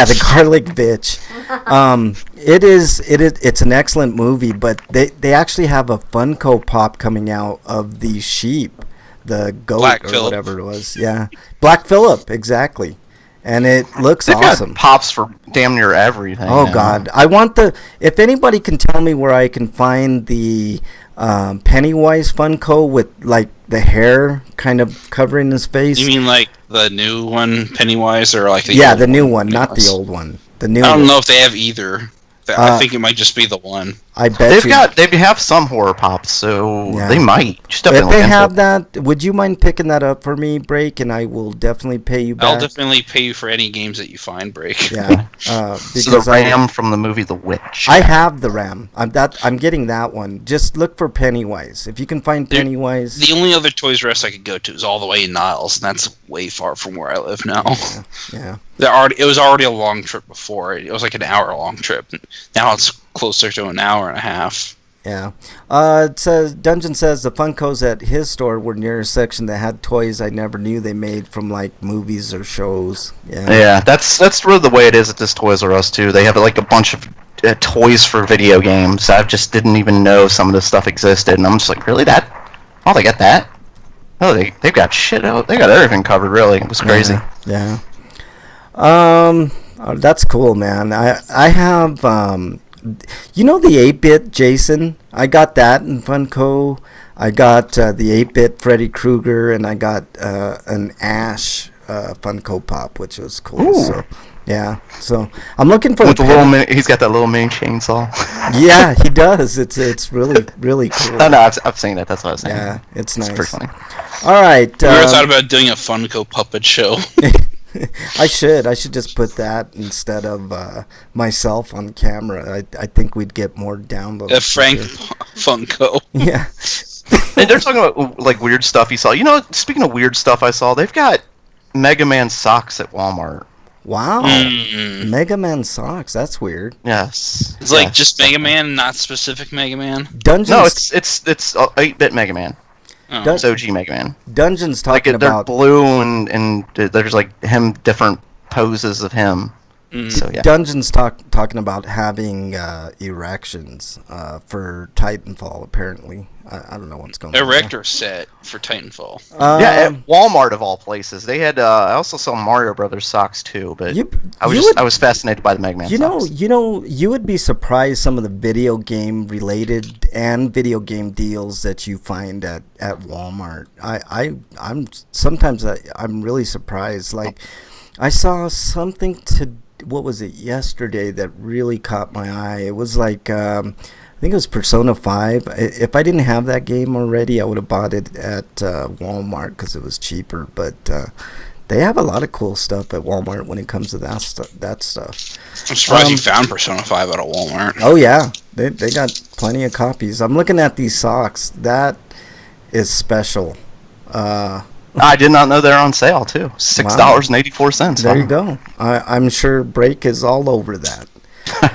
The garlic bitch. It's an excellent movie, but they actually have a Funko Pop coming out of the sheep, the goat Black or Phillip. whatever it was. Yeah, Black Phillip, exactly. and it looks They've awesome. got pops for damn near everything. Oh now. God, I want the. If anybody can tell me where I can find the Pennywise Funko with like the hair kind of covering his face. You mean like the new one, Pennywise, or like the yeah, old the new one, one, not the Pennywise? old one. The new. I don't one. know if they have either. I think it might just be the one. I bet They have some horror pops, so Yeah. they might. Just If definitely they look into have it. that, would you mind picking that up for me, Break? And I will definitely pay you back. I'll definitely pay you for any games that you find, Break. Yeah, So because the Ram from the movie The Witch. I have the RAM. I'm getting that one. Just look for Pennywise. If you can find Pennywise. The only other Toys R Us I could go to is all the way in Niles, and that's way far from where I live now. Yeah. It was already a long trip before. It was like an hour-long trip. Now it's closer to an hour and a half. Yeah. It says Dungeon says the Funkos at his store were near a section that had toys I never knew they made from like movies or shows. Yeah. Yeah, that's really the way it is at this Toys R Us too. They have like a bunch of toys for video games. I just didn't even know some of this stuff existed, and I'm just like, really that? Oh, they got that? Oh, they've got shit. Oh, they got everything covered. Really, it was crazy. Yeah. That's cool, man. I have you know the 8-bit Jason? I got that in Funko. I got the 8-bit Freddy Krueger, and I got an Ash Funko Pop, which was cool. Ooh. So yeah. So I'm looking for With the little mini, he's got that little mini chainsaw. Yeah, he does. It's really really cool. No, I've seen it. That's what I was saying. Yeah, it's nice. pretty funny. All right. We ever thought about doing a Funko puppet show? I should just put that instead of myself on camera. I think we'd get more downloads. Frank Funko. Yeah. And they're talking about like weird stuff you saw. You know, speaking of weird stuff I saw, they've got Mega Man socks at Walmart. Wow. Mega Man socks. That's weird. Yes. It's like just Mega Man, not specific Mega Man. Dungeons. No, it's 8-bit Mega Man. Oh. It's OG Mega Man. Dungeons Like talking they're about blue and there's like him different poses of him. So yeah. Dungeons talking about having erections for Titanfall. Apparently, I don't know what's going on. Erector set for Titanfall. Yeah, at Walmart of all places. They had. I also saw Mario Brothers socks too, but I was fascinated by the Mega Man socks. You would be surprised some of the video game related and video game deals that you find at Walmart. I'm really surprised. Like I saw something what was it yesterday that really caught my eye. It was like I think it was Persona 5. If I didn't have that game already, I would have bought it at Walmart because it was cheaper. But they have a lot of cool stuff at Walmart when it comes to that stuff. I'm surprised you found Persona 5 at a Walmart. Oh yeah, they got plenty of copies. I'm looking at these socks. That is special. I did not know they're on sale too. $6.84. There you go. I'm sure Break is all over that.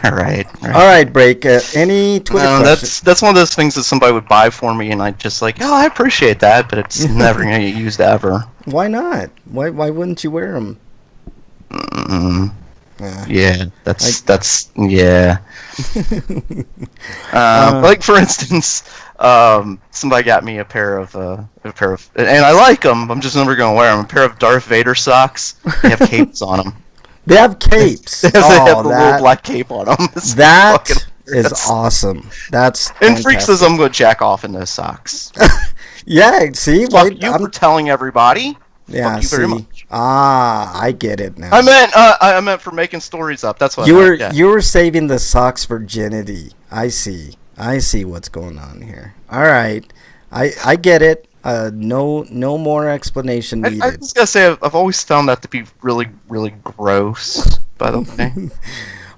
right. All right, Break. Any Twitter questions? That's one of those things that somebody would buy for me, and I just like, oh, I appreciate that, but it's never gonna get used ever. Why not? Why wouldn't you wear them? Yeah, that's yeah. Like for instance, somebody got me a pair of, and I like them. I'm just never gonna wear them. A pair of Darth Vader socks. They have capes on them. They have capes. They have the little black cape on them. That is awesome. That's and Freak says I'm gonna jack off in those socks. Yeah, see, Fuck you for telling everybody. Yeah, Fuck you very much. I get it now. I meant for making stories up. That's what you were saving the socks virginity. I see what's going on here. All right, I get it. No more explanation needed. I just gotta say, I've always found that to be really, really gross. By the way,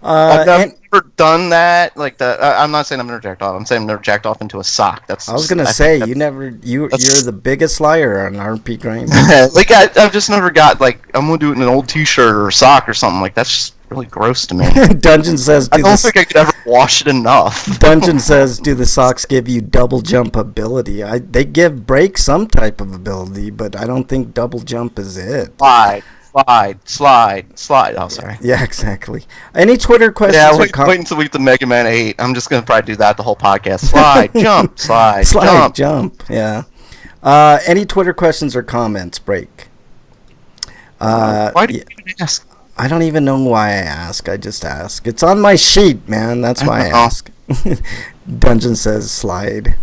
I've never done that. Like that. I'm not saying I've never jacked off. I'm saying I've never jacked off into a sock. I was gonna say you're the biggest liar on RPGrinders. Like I've just never got like I'm gonna do it in an old T-shirt or a sock or something like that's just really gross to me. Dungeon says, I don't think I could ever wash it enough. Dungeon says, do the socks give you double jump ability? They give Break some type of ability, but I don't think double jump is it. Slide. Oh, sorry. Yeah, exactly. Any Twitter questions? Yeah, wait until we get to Mega Man 8. I'm just gonna probably do that the whole podcast. Slide, jump, slide, jump. Yeah. Any Twitter questions or comments? Break. Why do you even ask? I don't even know why I ask. I just ask. It's on my sheet, man. That's why I ask. Dungeon says slide.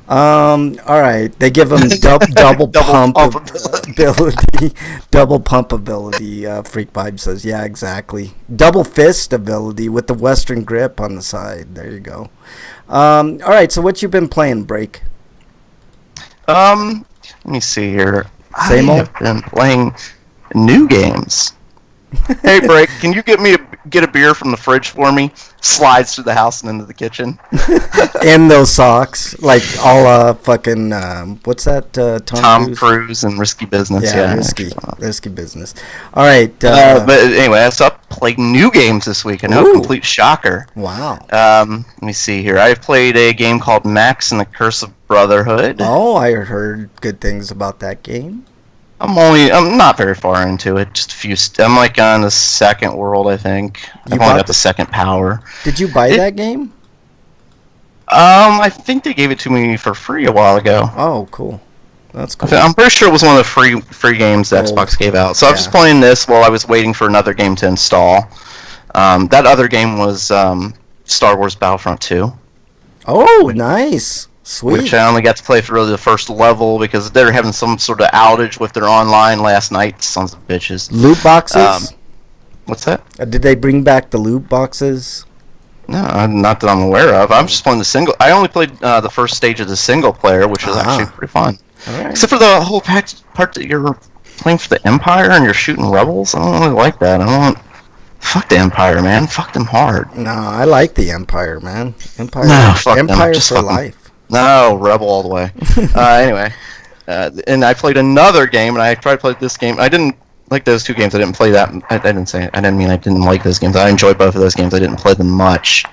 All right. They give him double pump ability. Double pump ability. Freak Vibe says, yeah, exactly. Double fist ability with the Western grip on the side. There you go. All right. So what you been playing, Break? Let me see here. Same I old? have been playing new games. Hey, Break, can you get a beer from the fridge for me? Slides through the house and into the kitchen. In those socks, like all fucking what's that? Tom Cruise and Risky Business. Yeah, risky business. All right. But anyway, I stopped playing new games this week. I know, complete shocker. Wow. Let me see here. I've played a game called Max and the Curse of Brotherhood. Oh, I heard good things about that game. I'm not very far into it. Just a few. I'm like on the second world, I think. I've only got the second power. Did you buy that game? I think they gave it to me for free a while ago. Oh, cool. That's cool. I'm pretty sure it was one of the free games that Xbox gave out. So I was just playing this while I was waiting for another game to install. That other game was Star Wars Battlefront 2. Oh, nice. Sweet. Which I only got to play through the first level because they're having some sort of outage with their online last night. Sons of bitches. Loot boxes? What's that? Did they bring back the loot boxes? No, not that I'm aware of. I'm just playing the single. I only played the first stage of the single player, which is actually pretty fun. All right. Except for the whole part that you're playing for the Empire and you're shooting rebels. I don't really like that. Fuck the Empire, man. Fuck them hard. No, I like the Empire, man. Empire for life. No, rebel all the way. Anyway, and I played another game, and I tried to play this game. I didn't like those two games. I didn't play that. I didn't mean I didn't like those games. I enjoyed both of those games. I didn't play them much.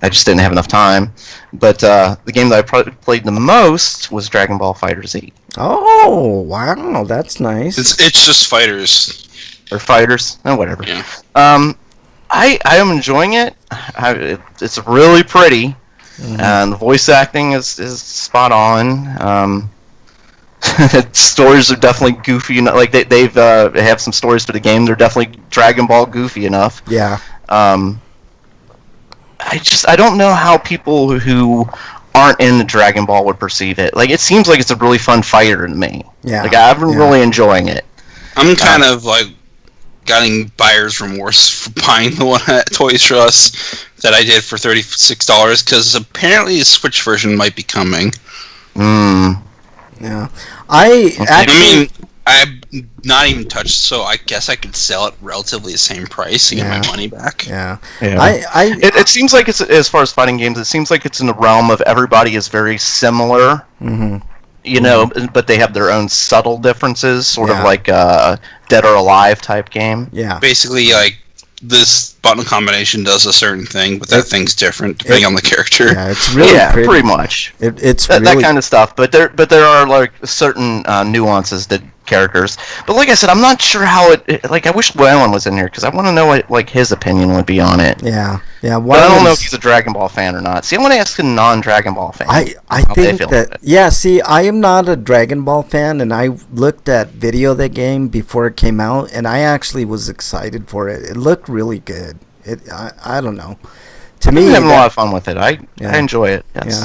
I just didn't have enough time. But the game that I probably played the most was Dragon Ball FighterZ. Oh, wow, that's nice. It's just fighters. Or fighters. Oh, whatever. Yeah. I am enjoying it. It's really pretty. Mm-hmm. And the voice acting is spot on. Stories are definitely goofy enough. Like they have some stories for the game. They're definitely Dragon Ball goofy enough. Yeah. I don't know how people who aren't in the Dragon Ball would perceive it. Like it seems like it's a really fun fighter to me. Yeah. Like I've been really enjoying it. I'm kind of like getting buyer's remorse for buying the one at Toys R Us that I did for $36 because apparently a Switch version might be coming. Yeah. I I've not even touched, so I guess I could sell it relatively the same price and get my money back. Yeah. It seems like it's, as far as fighting games, it seems like it's in the realm of everybody is very similar. Mm-hmm. You know, but they have their own subtle differences, sort of like a Dead or Alive type game. Yeah. Basically, like, this button combination does a certain thing, but that thing's different depending on the character. Yeah, it's really pretty much. It's that really... kind of stuff. But there are like certain nuances that characters. But like I said, I'm not sure how it. Like I wish Waylon was in here because I want to know what like his opinion would be on it. Yeah. But I don't know if he's a Dragon Ball fan or not. See, I want to ask a non-Dragon Ball fan. I think that see, I am not a Dragon Ball fan, and I looked at video of the game before it came out, and I actually was excited for it. It looked really good. I don't know. To me, I'm having a lot of fun with it. I enjoy it. Yes.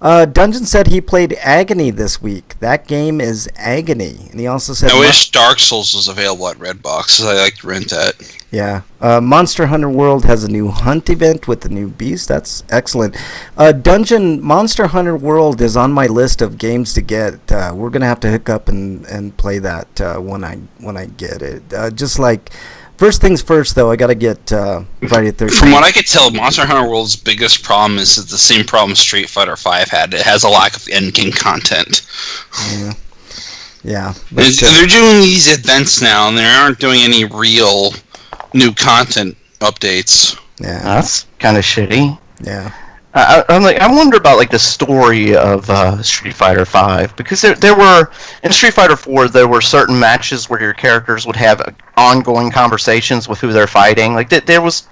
Yeah. Dungeon said he played Agony this week. That game is Agony, and he also said I wish Dark Souls was available at Redbox, because I like to rent that. Yeah. Monster Hunter World has a new hunt event with the new beast. That's excellent. Monster Hunter World is on my list of games to get. We're gonna have to hook up and play that when I get it. Just like. First things first, though, I gotta get Friday the 13th. From what I could tell, Monster Hunter World's biggest problem is the same problem Street Fighter V had. It has a lack of endgame content. Yeah. They're doing these events now, and they aren't doing any real new content updates. Yeah. That's kind of shitty. Yeah. I wonder about like the story of Street Fighter V because there were in Street Fighter 4 there were certain matches where your characters would have ongoing conversations with who they're fighting. Like there was,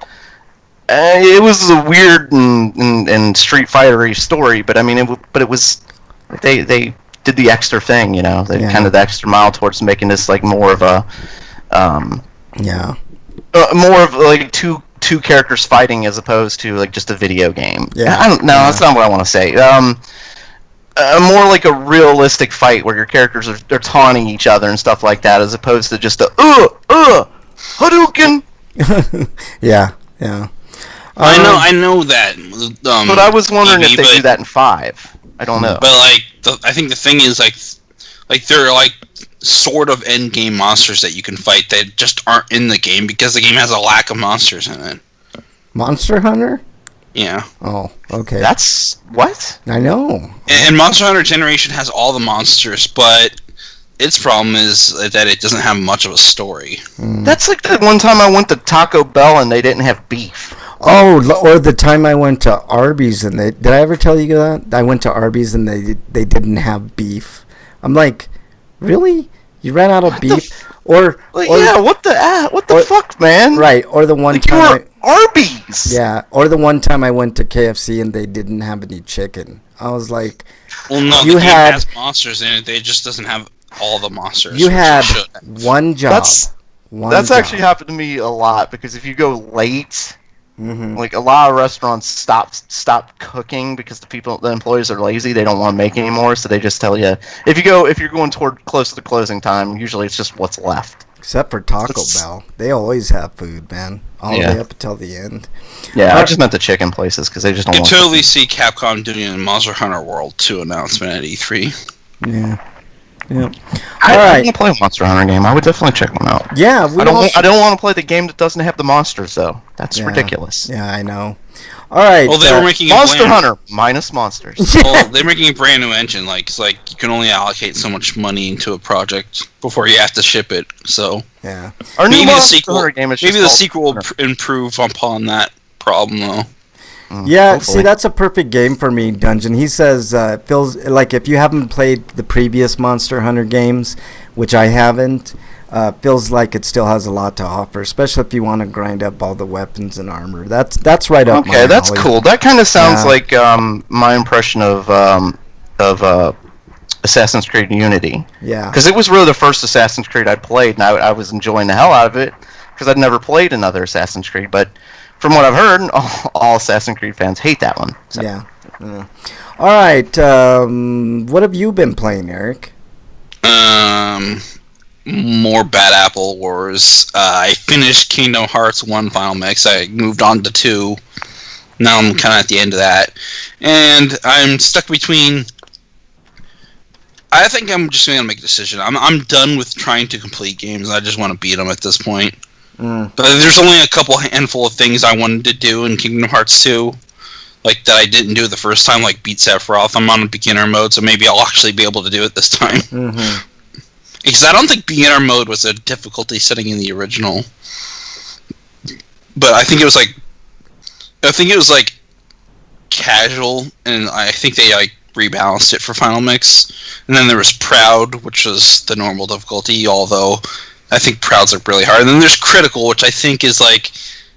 it was a weird and Street Fighter-y story, but I mean it was they did the extra thing, they kind of the extra mile towards making this like more of a more of like two characters fighting as opposed to like just a video game. That's not what I want to say. More like a realistic fight where your characters are taunting each other and stuff like that, as opposed to just a Hadouken. Yeah. I know that. But I was wondering if they do that in 5. I don't know. But I think the thing is like there are like sort of end game monsters that you can fight that just aren't in the game because the game has a lack of monsters in it. Monster Hunter? Yeah. Oh, okay. That's what? I know. And Monster Hunter Generation has all the monsters, but its problem is that it doesn't have much of a story. That's like the one time I went to Taco Bell and they didn't have beef. Oh, or the time I went to Arby's and did I ever tell you that? I went to Arby's and they didn't have beef. I'm like, really? You ran out of beef? What the fuck, man? Right, or the one time Arby's. Yeah, or the one time I went to KFC and they didn't have any chicken. I was like, well, no, the game has monsters in it. It just doesn't have all the monsters. You had one job. That's actually happened to me a lot because if you go late, like a lot of restaurants stop cooking because the employees are lazy. They don't want to make anymore, so they just tell you if you're going toward close to the closing time. Usually, it's just what's left. Except for Taco Bell, they always have food, man, all the way up until the end. Yeah, I just meant the chicken places because they just don't. You can totally see Capcom doing a Monster Hunter World 2 announcement at E3. Yeah. I want to play a Monster Hunter game. I would definitely check one out. Yeah, I don't want to play the game that doesn't have the monsters though. That's ridiculous. Yeah, I know. All right. Well, they were making Monster Hunter minus monsters. Well, they're making a brand new engine. It's like you can only allocate so much money into a project before you have to ship it. So yeah, our new Monster Hunter game is maybe the sequel will improve upon that problem though. Yeah, hopefully. See, that's a perfect game for me, Dungeon. He says, feels like if you haven't played the previous Monster Hunter games, which I haven't, feels like it still has a lot to offer, especially if you want to grind up all the weapons and armor. That's right up my alley. Okay, that's cool. That kind of sounds like my impression of Assassin's Creed Unity. Yeah. Because it was really the first Assassin's Creed I played, and I was enjoying the hell out of it, because I'd never played another Assassin's Creed, but from what I've heard, all Assassin's Creed fans hate that one. So. Yeah. All right. What have you been playing, Eric? More Bad Apple Wars. I finished Kingdom Hearts 1 Final Mix. I moved on to 2. Now I'm kind of at the end of that. And I'm stuck between... I think I'm just going to make a decision. I'm done with trying to complete games. I just want to beat them at this point. But there's only a handful of things I wanted to do in Kingdom Hearts 2, like that I didn't do the first time, like beat Sephiroth. I'm on a beginner mode, so maybe I'll actually be able to do it this time. Because I don't think beginner mode was a difficulty setting in the original, but I think it was like casual, and I think they like rebalanced it for Final Mix. And then there was Proud, which was the normal difficulty, although I think Proud's like really hard. And then there's Critical, which I think is like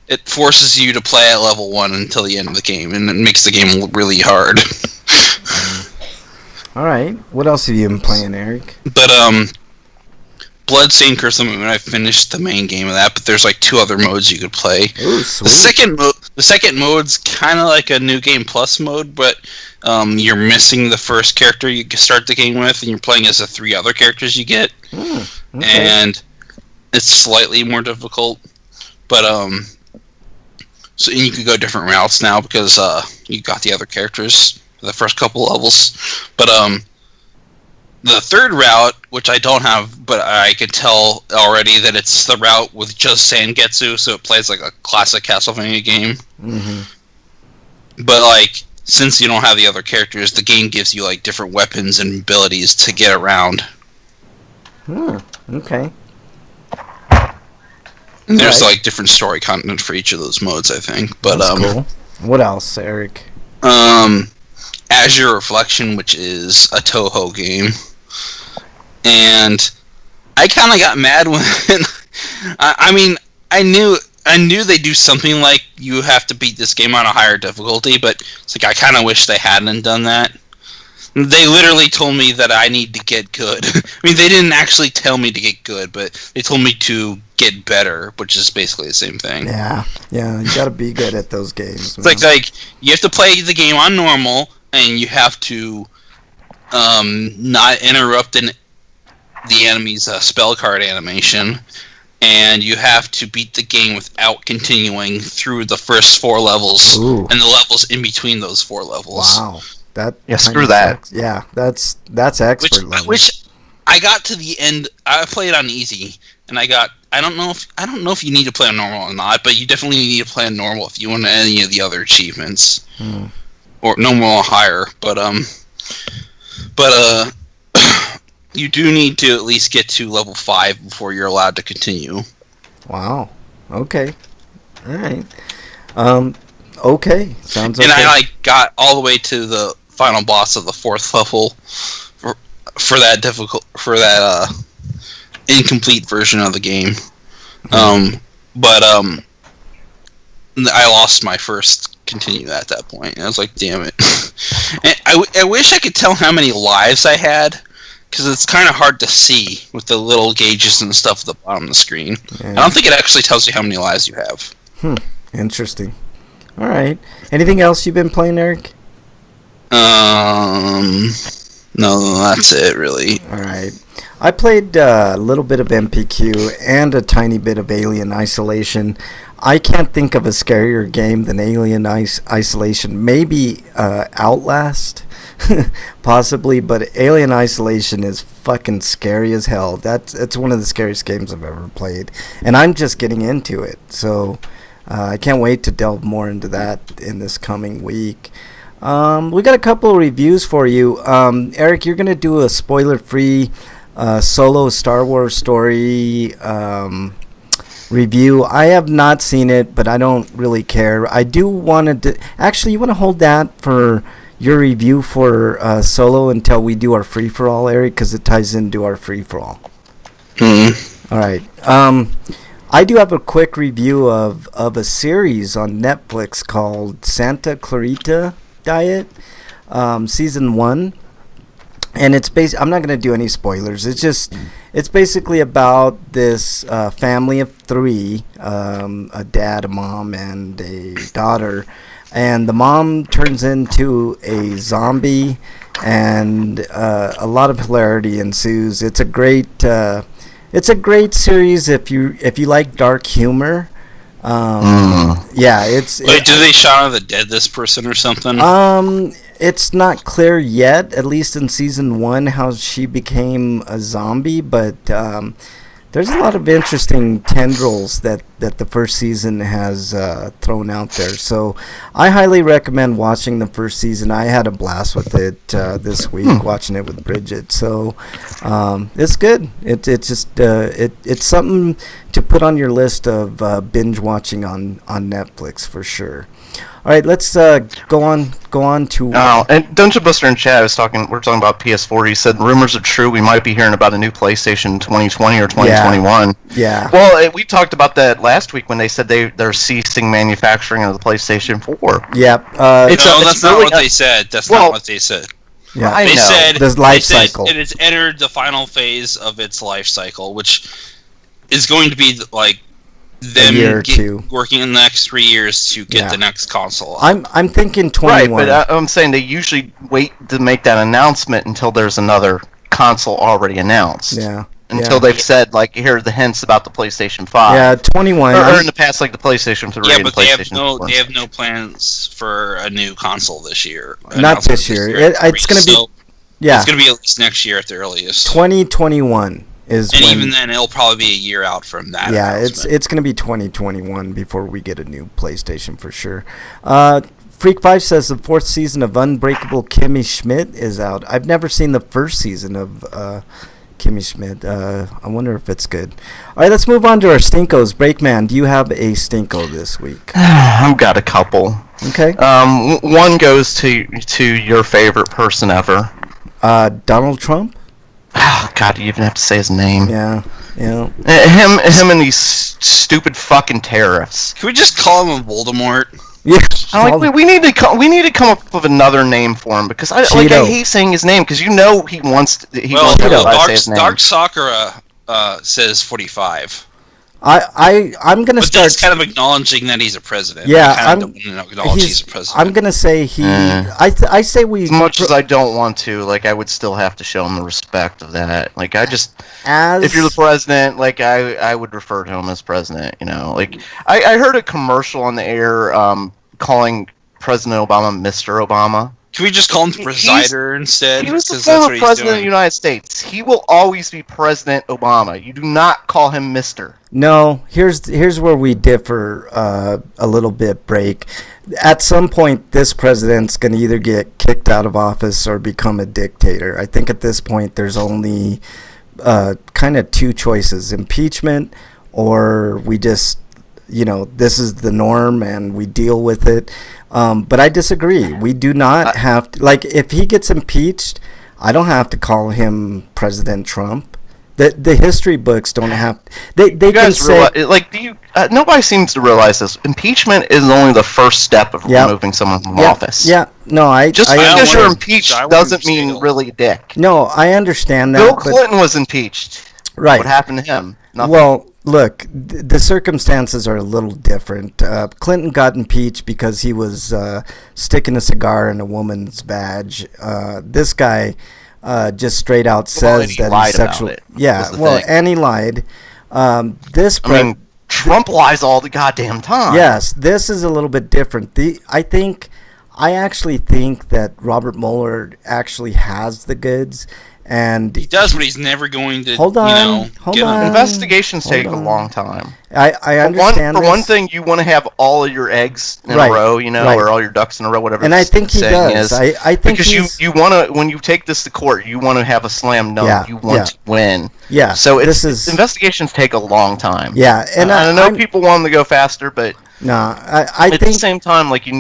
it forces you to play at level 1 until the end of the game, and it makes the game really hard. All right. What else have you been playing, Eric? But Bloodstained Curse of the Moon, I finished the main game of that, but there's like 2 other modes you could play. Ooh, sweet. The second mode's kind of like a New Game Plus mode, but you're missing the first character you start the game with, and you're playing as the 3 other characters you get. Okay. And it's slightly more difficult, but so you could go different routes now because you got the other characters for the first couple levels. But the third route, which I don't have, but I can tell already that it's the route with just Sangetsu, so it plays like a classic Castlevania game. But like, since you don't have the other characters, the game gives you like different weapons and abilities to get around. Okay. And there's like different story content for each of those modes, I think. But that's cool. What else, Eric? Azure Reflection, which is a Toho game, and I kind of got mad when I knew they do something like you have to beat this game on a higher difficulty, but it's like I kind of wish they hadn't done that. They literally told me that I need to get good. I mean, they didn't actually tell me to get good, but they told me to get better, which is basically the same thing. Yeah, you gotta be good at those games. It's like you have to play the game on normal, and you have to not interrupt the enemy's spell card animation, and you have to beat the game without continuing through the first 4 levels. Ooh. And the levels in between those 4 levels. Wow. That screw that. sucks. Yeah, that's expert level. Which I got to the end. I played on easy, and I don't know if you need to play on normal or not, but you definitely need to play on normal if you want any of the other achievements, or normal or higher. But you do need to at least get to level 5 before you're allowed to continue. Wow. Okay. All right. Okay. Sounds okay. And I got all the way to the final boss of the 4th level for that incomplete version of the game. But I lost my first continue at that point. And I was like, damn it. And I wish I could tell how many lives I had, because it's kind of hard to see with the little gauges and stuff at the bottom of the screen. Yeah. I don't think it actually tells you how many lives you have. Interesting. All right. Anything else you've been playing, Eric? No, that's it, really. All right. I played a little bit of MPQ and a tiny bit of Alien Isolation. I can't think of a scarier game than Alien Isolation. Maybe Outlast, possibly, but Alien Isolation is fucking scary as hell. It's one of the scariest games I've ever played, and I'm just getting into it. So I can't wait to delve more into that in this coming week. We got a couple of reviews for you. Eric, you're going to do a spoiler-free solo Star Wars story review. I have not seen it, but I don't really care. I do want to... Actually, you want to hold that for your review for solo until we do our free-for-all, Eric, because it ties into our free-for-all. All right. I do have a quick review of a series on Netflix called Santa Clarita Diet, season 1, and it's I'm not going to do any spoilers. It's basically about this family of 3, a dad, a mom, and a daughter, and the mom turns into a zombie, and a lot of hilarity ensues. It's a great series if you like dark humor. Yeah, Wait, do they Shaun of the Dead this person or something? It's not clear yet, at least in season 1, how she became a zombie, but there's a lot of interesting tendrils that the first season has thrown out there. So I highly recommend watching the first season. I had a blast with it this week, watching it with Bridget. So it's good. It's just it's something to put on your list of binge watching on Netflix for sure. All right, let's go on to. And Dungeon Buster in chat we're talking about PS4. He said rumors are true. We might be hearing about a new PlayStation 2020 or 2021. Yeah. Well, we talked about that last week when they said they're ceasing manufacturing of the PlayStation 4. Yep. That's not what they said. That's not what they said. Yeah, they said the life cycle. It has entered the final phase of its life cycle, which is going to be like them working in the next 3 years to get the next console. I'm thinking 21. Right, but I'm saying they usually wait to make that announcement until there's another console already announced. Yeah. Until they've said, like, here are the hints about the PlayStation 5. Yeah, 21. Or in the past, like the PlayStation 3 and PlayStation 4. They have no plans for a new console this year. Not this year. It's going to be... Yeah. It's going to be at least next year at the earliest. 2021 is when... even then, it'll probably be a year out from that. Yeah, it's going to be 2021 before we get a new PlayStation for sure. Freak5 says the 4th season of Unbreakable Kimmy Schmidt is out. I've never seen the first season of Kimmy Schmidt. I wonder if it's good. All right, let's move on to our Stinkos. Breakman, do you have a Stinko this week? I've got a couple. Okay. One goes to your favorite person ever. Donald Trump? Oh, God, you even have to say his name. Yeah. Him and these stupid fucking tariffs. Can we just call him a Voldemort? Yeah. we need to come up with another name for him because I hate saying his name because he wants to say his name. Dark Sakura says 45. I'm gonna but start. That's kind of acknowledging that he's a president. Yeah, he's a president. I'm gonna say he. I say we. As much as I don't want to, like, I would still have to show him the respect of that. Like, if you're the president, like, I would refer to him as president. You know, like, I heard a commercial on the air calling President Obama Mr. Obama. Can we just call him the presider instead? He was the former president of the United States. He will always be President Obama. You do not call him Mr. No, here's where we differ a little bit, Break. At some point, this president's going to either get kicked out of office or become a dictator. I think at this point, there's only kind of two choices: impeachment, or we just, this is the norm and we deal with it. But I disagree. We do not have to, like, if he gets impeached, I don't have to call him President Trump. The history books don't have. They can say, nobody seems to realize this. Impeachment is only the first step of removing someone from office. Yeah, no, because you're impeached doesn't mean really dick. No, I understand that. Bill Clinton was impeached. Right. What happened to him? Nothing. Well, look, the circumstances are a little different. Clinton got impeached because he was sticking a cigar in a woman's badge. This guy just straight out says that he's sexual. And he lied. Trump lies all the goddamn time. Yes, this is a little bit different. I actually think that Robert Mueller actually has the goods. And he does, but he's never going to. Hold on. Investigations take a long time. I understand. For one thing, you want to have all of your eggs in a row, or all your ducks in a row, whatever. And I think he does. I think because you want to, when you take this to court, you want to have a slam dunk. Yeah, you want to win. Yeah. So investigations take a long time. Yeah, and I know people want them to go faster, but. No, I think at the same time, like, you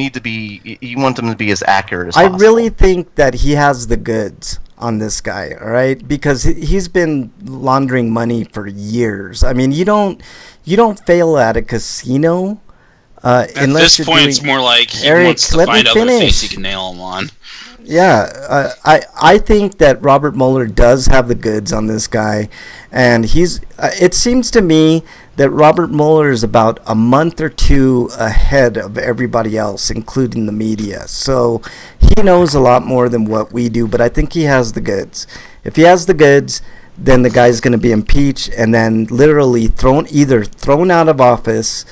want them to be as accurate as possible. I really think that he has the goods on this guy, all right? Because he's been laundering money for years. I mean, you don't fail at a casino unless at this point, it's more like he wants to find other things he can nail him on. Yeah, I think that Robert Mueller does have the goods on this guy, and it seems to me that Robert Mueller is about a month or two ahead of everybody else, including the media. So he knows a lot more than what we do, but I think he has the goods. If he has the goods, then the guy's going to be impeached and then literally either thrown out of office,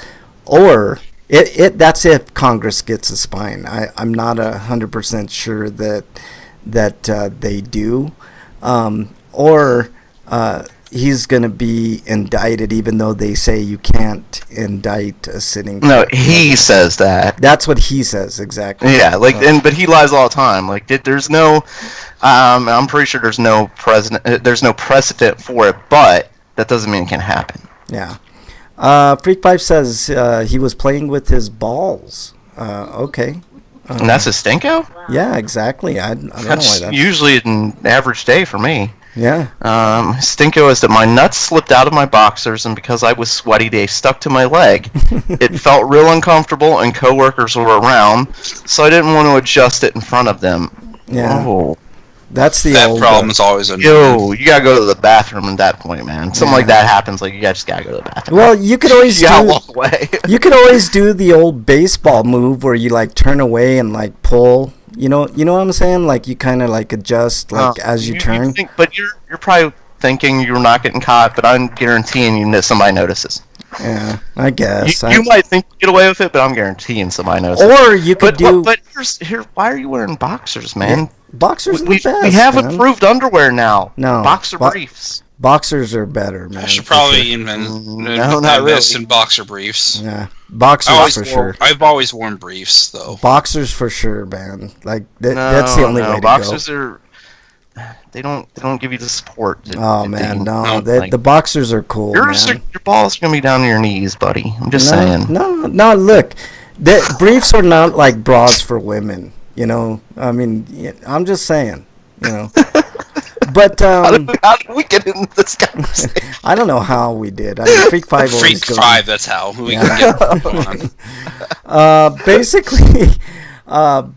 or that's if Congress gets a spine. I'm not 100% sure that they do, or he's going to be indicted, even though they say you can't indict a sitting. No, he says that. That's what he says, exactly. Yeah, but he lies all the time. Like, there's no, I'm pretty sure there's no precedent for it, but that doesn't mean it can't happen. Yeah. Freak5 says he was playing with his balls. Okay. And that's a stinko? Yeah, exactly. I don't know why that's usually an average day for me. Yeah. Stinko is that my nuts slipped out of my boxers, and because I was sweaty, they stuck to my leg. It felt real uncomfortable, and coworkers were around, so I didn't want to adjust it in front of them. Yeah. Oh. That's the that problem is always a you gotta go to the bathroom at that point, man. Something like that happens, like, you just gotta go to the bathroom. Well, you could always walk away. You could always do the old baseball move where you, like, turn away and, like, pull. You know what I'm saying? Like, you kind of, like, adjust, like, as you turn. But you're probably thinking you're not getting caught, but I'm guaranteeing you that somebody notices. Yeah, I guess. You might think you get away with it, but I'm guaranteeing somebody notices. Or you could But why are you wearing boxers, man? Yeah, boxers are the best, we have man. Approved underwear now. No. Boxer briefs. Boxers are better, man. I should probably invest in boxer briefs. Yeah, boxers for sure. I've always worn briefs, though. Boxers for sure, man. Like that's the only way to boxers go. They don't give you the support. The boxers are cool, man. Your balls are gonna be down to your knees, buddy. I'm just saying. No. Look, the briefs are not like bras for women. You know, I mean, I'm just saying. You know. But How did we get into this conversation? I don't know how we did. I mean, Freak 5 always Freak goes. 5, that's how we can get on.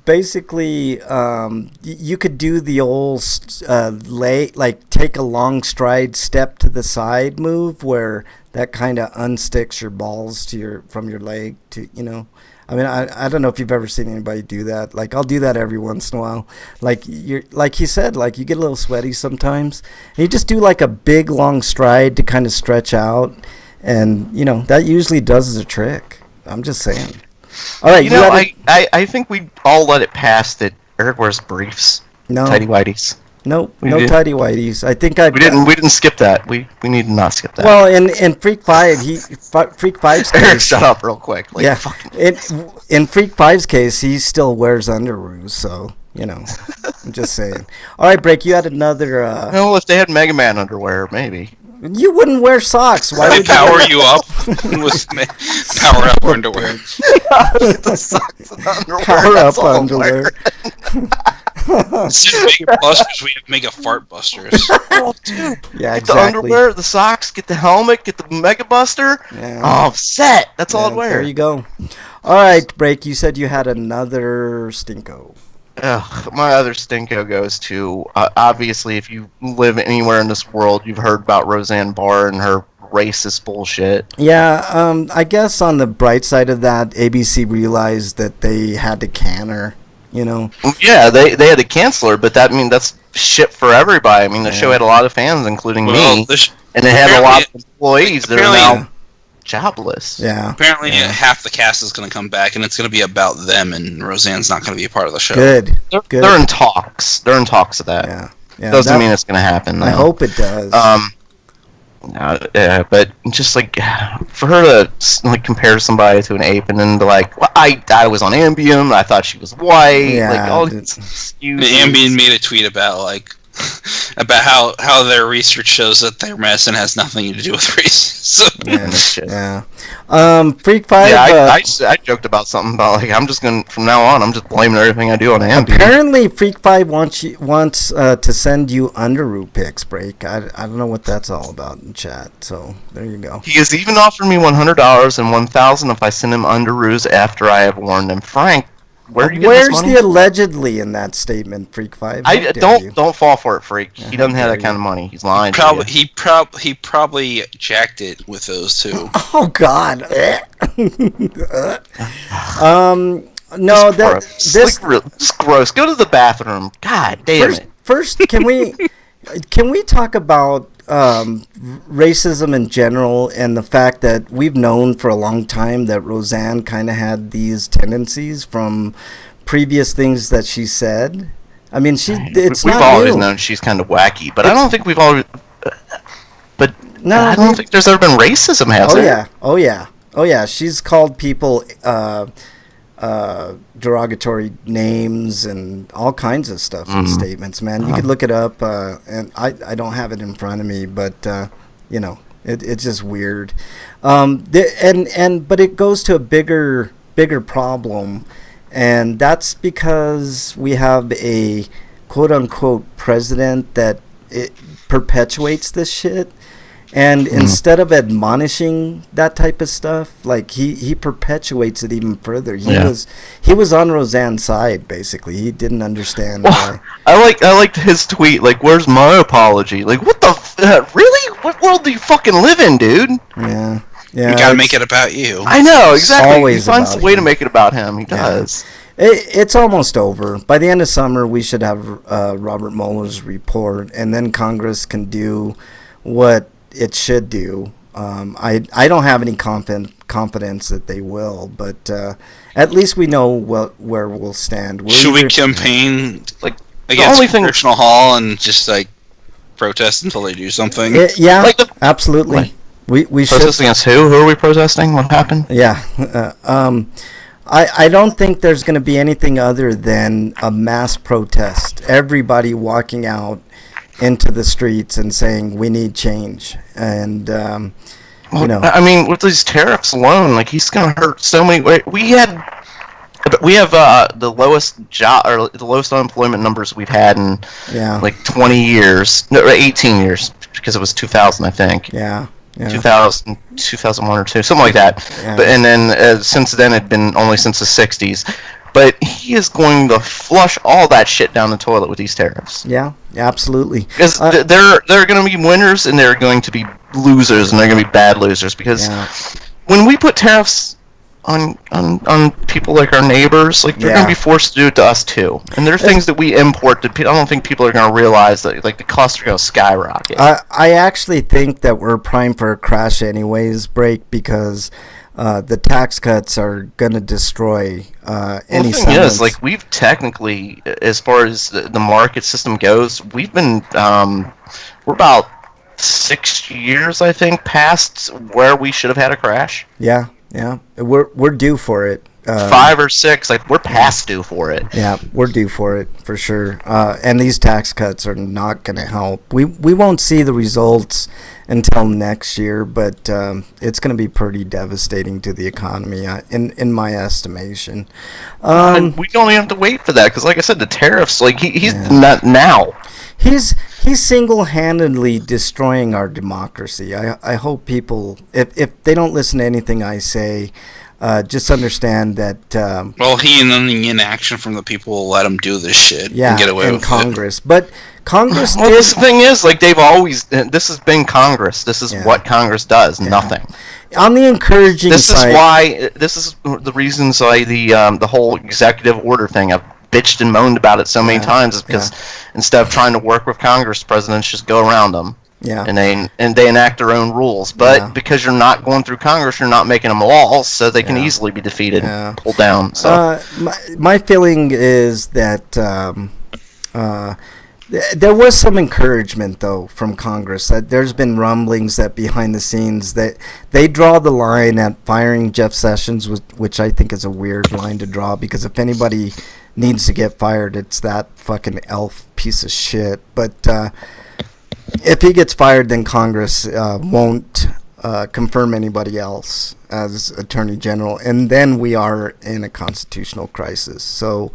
Basically, you could do the old take a long stride, step to the side move, where that kind of unsticks your balls from your leg to, you know. I mean, I don't know if you've ever seen anybody do that. Like, I'll do that every once in a while. Like he said, like, you get a little sweaty sometimes. And you just do like a big long stride to kind of stretch out, and you know that usually does the trick. I'm just saying. All right, I think we all let it pass that Eric wears briefs, tidy whities. Nope, no tidy whities. I think we didn't skip that. We need to not skip that. Well, in Freak 5, Freak 5's case. Eric, shut up real quick. Like, yeah. In Freak 5's case, he still wears underoos, so you know. I'm just saying. All right, Break. You had another. Well, if they had Mega Man underwear, maybe. You wouldn't wear socks. Why would they power you up with power up underwear? The socks and underwear. Power up underwear. Instead of Mega Busters, we have Mega Fart Busters. Oh, dude. Yeah, get exactly. the underwear, the socks, get the helmet, get the Mega Buster. Yeah. Oh, set. That's all I'd wear. There you go. All right, Break. You said you had another stinko. Ugh, my other stinko goes to, obviously, if you live anywhere in this world, you've heard about Roseanne Barr and her racist bullshit. Yeah, I guess on the bright side of that, ABC realized that they had to can her, you know? Yeah, they had to cancel her, but that's shit for everybody. I mean, the show had a lot of fans, including me, and it had a lot of employees that are now jobless. Yeah. Apparently, half the cast is going to come back, and it's going to be about them, and Roseanne's not going to be a part of the show. Good. They're in talks. They're in talks of that. Yeah. Doesn't mean it's going to happen, though. I hope it does. But just like for her to like compare somebody to an ape and then be like, well, I was on Ambien, I thought she was white, like all these excuses. Ambien made a tweet about about how their research shows that their medicine has nothing to do with racism. Yeah. Freak 5. Yeah, I joked about something about like I'm just gonna from now on I'm just blaming everything I do on Ambien. Apparently, Freak 5 wants to send you underoos pics. Break. I don't know what that's all about in chat. So there you go. He has even offered me $100 and $1,000 if I send him underoos after I have worn them. Frank, where's the allegedly in that statement, Freak 5? Don't fall for it, Freak. He doesn't have that kind of money. He's lying. He probably jacked it with those two. Oh God. No, this gross. Go to the bathroom. God damn it. First, can we talk about racism in general and the fact that we've known for a long time that Roseanne kind of had these tendencies from previous things that she said. I mean, we've always known she's kind of wacky, but I don't think we've always. But no, I don't think there's ever been racism, has there? Oh yeah. She's called people derogatory names and all kinds of stuff in statements, man. You could look it up, and I don't have it in front of me, but you know, it's just weird. But it goes to a bigger problem, and that's because we have a quote unquote president that it perpetuates this shit. And instead of admonishing that type of stuff, like he perpetuates it even further. He was on Roseanne's side, basically. He didn't understand why. I liked his tweet. Like, where's my apology? Like, what the really? What world do you fucking live in, dude? Yeah. You gotta make it about you. I know, exactly. He finds a way to make it about him. He does. It's almost over. By the end of summer, we should have Robert Mueller's report, and then Congress can do what it should do. I don't have any confidence that they will, but at least we know where we'll stand. Should we campaign against Congressional Hall and just protest until they do something? Absolutely. We should protest against who? Who are we protesting? What happened? Yeah. I don't think there's going to be anything other than a mass protest. Everybody walking out into the streets and saying we need change, and you know, I mean, with these tariffs alone, like he's gonna hurt so many. We had We have the lowest the lowest unemployment numbers we've had in like 20 years, no, 18 years, because it was 2000, I think. Yeah. 2000, 2001 or 2, something like that. Yeah. But and then since then, it'd been only since the 60s. But he is going to flush all that shit down the toilet with these tariffs. Yeah, absolutely. Because there are going to be winners and there are going to be losers, and they're going to be bad losers. Because when we put tariffs on people like our neighbors, like they're going to be forced to do it to us too. And there are things that we import that I don't think people are going to realize that like the costs are going to skyrocket. I actually think that we're primed for a crash anyways, break, because the tax cuts are going to destroy any. The thing is, like, we've technically, as far as the market system goes, we've been we're about 6 years, I think, past where we should have had a crash. Yeah, we're due for it. 5 or 6, like, we're past due for it. Yeah, we're due for it for sure. And these tax cuts are not going to help. We won't see the results until next year, but it's going to be pretty devastating to the economy, in my estimation. And we don't even have to wait for that, because, like I said, the tariffs, like, he's not now. He's single-handedly destroying our democracy. I hope people, if they don't listen to anything I say, just understand that. Well, he and then the inaction from the people will let him do this shit and get away with Congress. But Congress the thing is, like, they've always. This has been Congress. This is what Congress does. Nothing. On the encouraging side. This is the reasons why the whole executive order thing. I've bitched and moaned about it so many times, is because instead of trying to work with Congress, presidents just go around them. Yeah. And they enact their own rules. But because you're not going through Congress, you're not making them laws, so they can easily be defeated, pulled down. So my feeling is that there was some encouragement, though, from Congress. That there's been rumblings that behind the scenes that they draw the line at firing Jeff Sessions, which I think is a weird line to draw, because if anybody needs to get fired, it's that fucking elf piece of shit. But if he gets fired, then Congress won't confirm anybody else as Attorney General, and then we are in a constitutional crisis. So,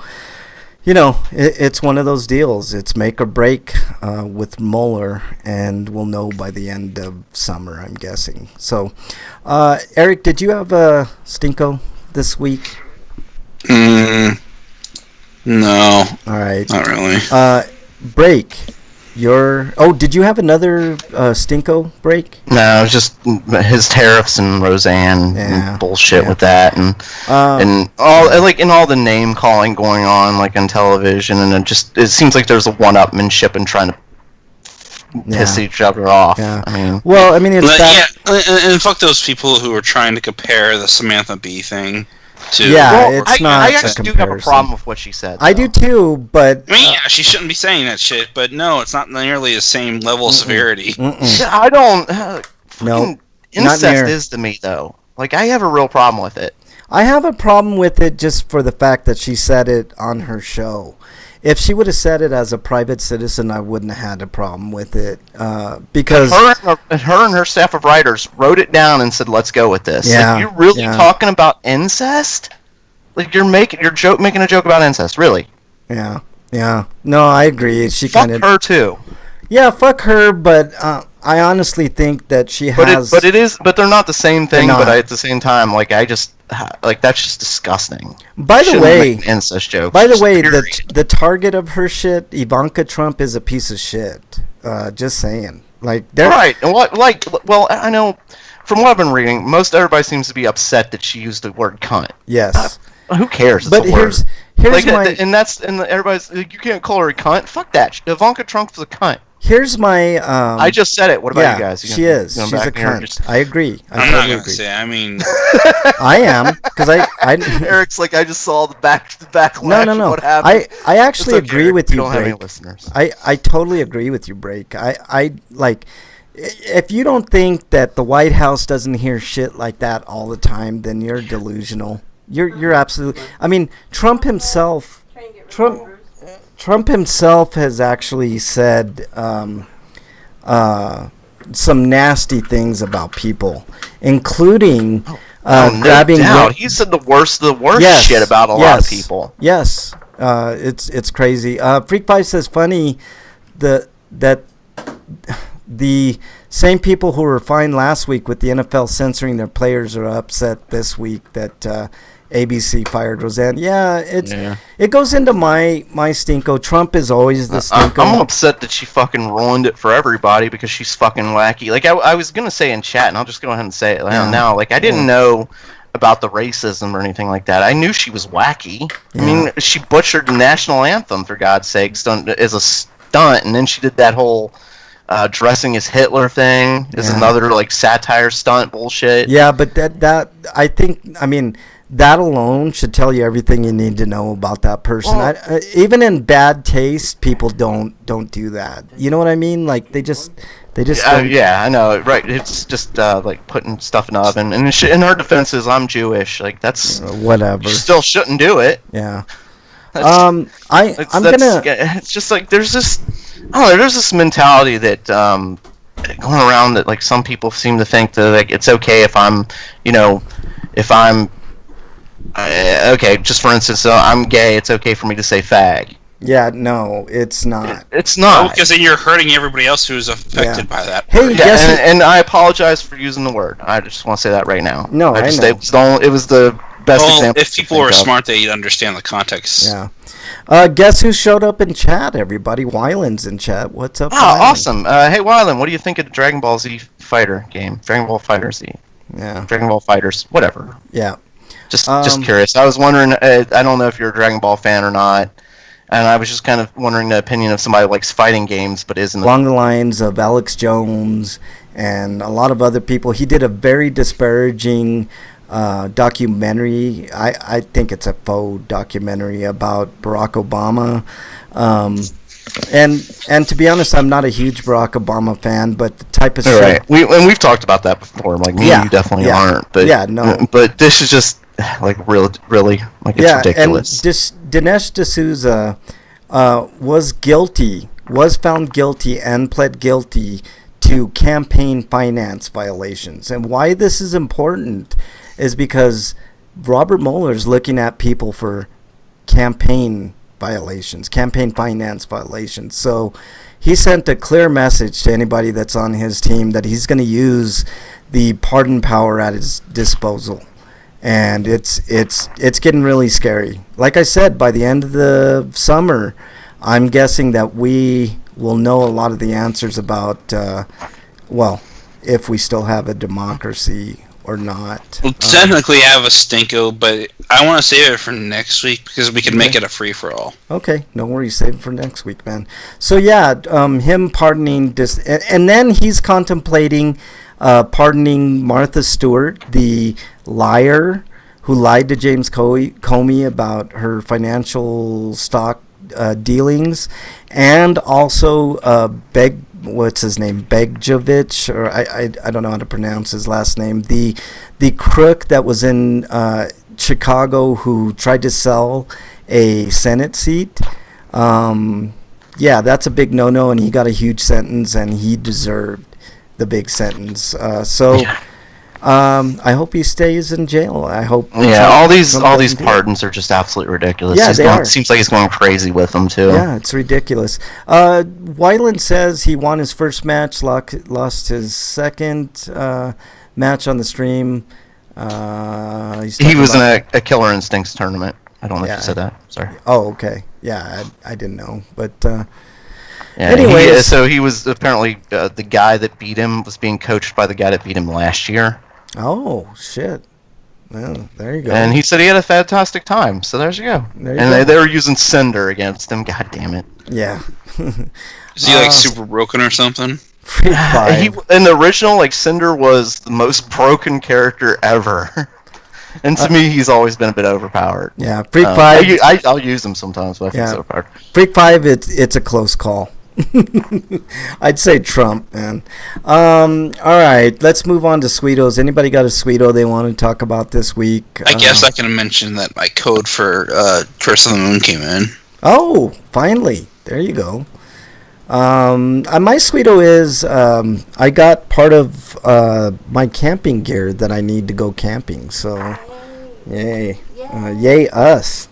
it's one of those deals. It's make or break with Mueller, and we'll know by the end of summer, I'm guessing. So, Eric, did you have a Stinko this week? No. All right. Not really. Break. Did you have another Stinko break? No, it was just his tariffs and Roseanne and bullshit with that, and all the name calling going on, like, on television, and it seems like there's a one-upmanship in trying to piss each other off. Yeah. I mean, it's and fuck those people who are trying to compare the Samantha Bee thing. I actually do have a problem with what she said. I do too, but she shouldn't be saying that shit. But no, it's not nearly the same level of severity. I don't. No, incest is to me though. Like, I have a real problem with it. I have a problem with it just for the fact that she said it on her show. If she would have said it as a private citizen, I wouldn't have had a problem with it, because her and her staff of writers wrote it down and said, "Let's go with this." Yeah, like, you're really talking about incest? Like, you're making a joke about incest, really? Yeah. No, I agree. Fuck her too. Yeah, fuck her. But I honestly think that she has. But they're not the same thing. But at the same time, like, that's just disgusting. By the way, incest jokes. By the way, the target of her shit, Ivanka Trump, is a piece of shit. Just saying. Like, right. And well, I know from what I've been reading, most everybody seems to be upset that she used the word cunt. Yes. Who cares? But here's everybody's like, you can't call her a cunt. Fuck that. Ivanka Trump's a cunt. Here's my. I just said it. What about you guys? She is. She's a cunt. I agree. I'm not gonna say. I mean, I am, because I. Eric's like, I just saw the backlash. No. What happened. I actually agree with you, don't Break. Have any listeners. I totally agree with you, Break. I like. If you don't think that the White House doesn't hear shit like that all the time, then you're delusional. You're absolutely. I mean, Trump himself has actually said some nasty things about people, including No grabbing. doubt. He said the worst shit about a lot of people. Yes, it's crazy. Freak Five says funny that the same people who were fine last week with the NFL censoring their players are upset this week that ABC fired Roseanne. It goes into my stinko. Trump is always the stinko. I'm upset that she fucking ruined it for everybody because she's fucking wacky. Like I was gonna say in chat, and I'll just go ahead and say it now. Like I didn't know about the racism or anything like that. I knew she was wacky. I mean, she butchered the national anthem for God's sake, as a stunt, and then she did that whole dressing as Hitler thing is another like satire stunt bullshit. Yeah, but that I think, I mean, that alone should tell you everything you need to know about that person. Well, even in bad taste, people don't do that. You know what I mean? Like they just. I know, right? It's just like putting stuff in the oven. And in her defense is, I'm Jewish. Like that's whatever. You still shouldn't do it. Yeah. It's just like there's this mentality that going around that like some people seem to think that like it's okay if I'm okay. Just for instance, I'm gay. It's okay for me to say fag. Yeah, no, it's not. It's not. Because then you're hurting everybody else who's affected by that. Hey, and I apologize for using the word. I just want to say that right now. No, I know. It was the best example. If people were smart, they'd understand the context. Yeah. Guess who showed up in chat, everybody? Wyland's in chat. What's up, Oh, Wyland? awesome. Hey, Wyland, what do you think of the Dragon Ball Z fighter game? Dragon Ball Fighter Z. Yeah. Dragon Ball Fighters. Whatever. Yeah. Just curious. I was wondering, I don't know if you're a Dragon Ball fan or not, and I was just kind of wondering the opinion of somebody who likes fighting games but isn't. Along the lines of Alex Jones and a lot of other people. He did a very disparaging documentary. I think it's a faux documentary about Barack Obama. And to be honest, I'm not a huge Barack Obama fan, but the type of shit. Right. We've talked about that before. Like me and you definitely aren't. But no. But this is just like really like it's ridiculous. And Dinesh D'Souza was found guilty and pled guilty to campaign finance violations. And why this is important is because Robert Mueller is looking at people for campaign finance violations. So he sent a clear message to anybody that's on his team that he's going to use the pardon power at his disposal. And it's getting really scary. Like I said, by the end of the summer, I'm guessing that we will know a lot of the answers about, if we still have a democracy or not. Well, technically I have a stinko, but I want to save it for next week because we can make it a free-for-all. Okay, no worries. Save it for next week, man. So, him pardoning and then he's contemplating pardoning Martha Stewart, the liar who lied to James Comey about her financial stock dealings, and also Begjovich, or I don't know how to pronounce his last name, the crook that was in Chicago who tried to sell a Senate seat. That's a big no-no, and he got a huge sentence, and he deserved the big sentence. I hope he stays in jail. I hope. Yeah, all these pardons are just absolutely ridiculous. Yeah, they are. It seems like he's going crazy with them too. Yeah, it's ridiculous. Wyland says he won his first match, lost his second match on the stream. He was in a Killer Instincts tournament. I don't know if you said that. Sorry. Oh, okay. Yeah, I didn't know, but. Anyway, so he was apparently the guy that beat him was being coached by the guy that beat him last year. Oh shit! Well, there you go. And he said he had a fantastic time. So there you go. They were using Cinder against him. God damn it! Yeah. Is he like super broken or something? In the original, Cinder was the most broken character ever. And to me, he's always been a bit overpowered. Yeah, Freak 5. I'll use him sometimes, but I think he's overpowered. Freak 5, it's a close call. I'd say Trump, man. All right, let's move on to Sweetos. Anybody got a Sweeto they want to talk about this week? I guess I can mention that my code for Curse of the Moon came in. Oh, finally. There you go. My Sweeto is I got part of my camping gear that I need to go camping. So, yay, yay us!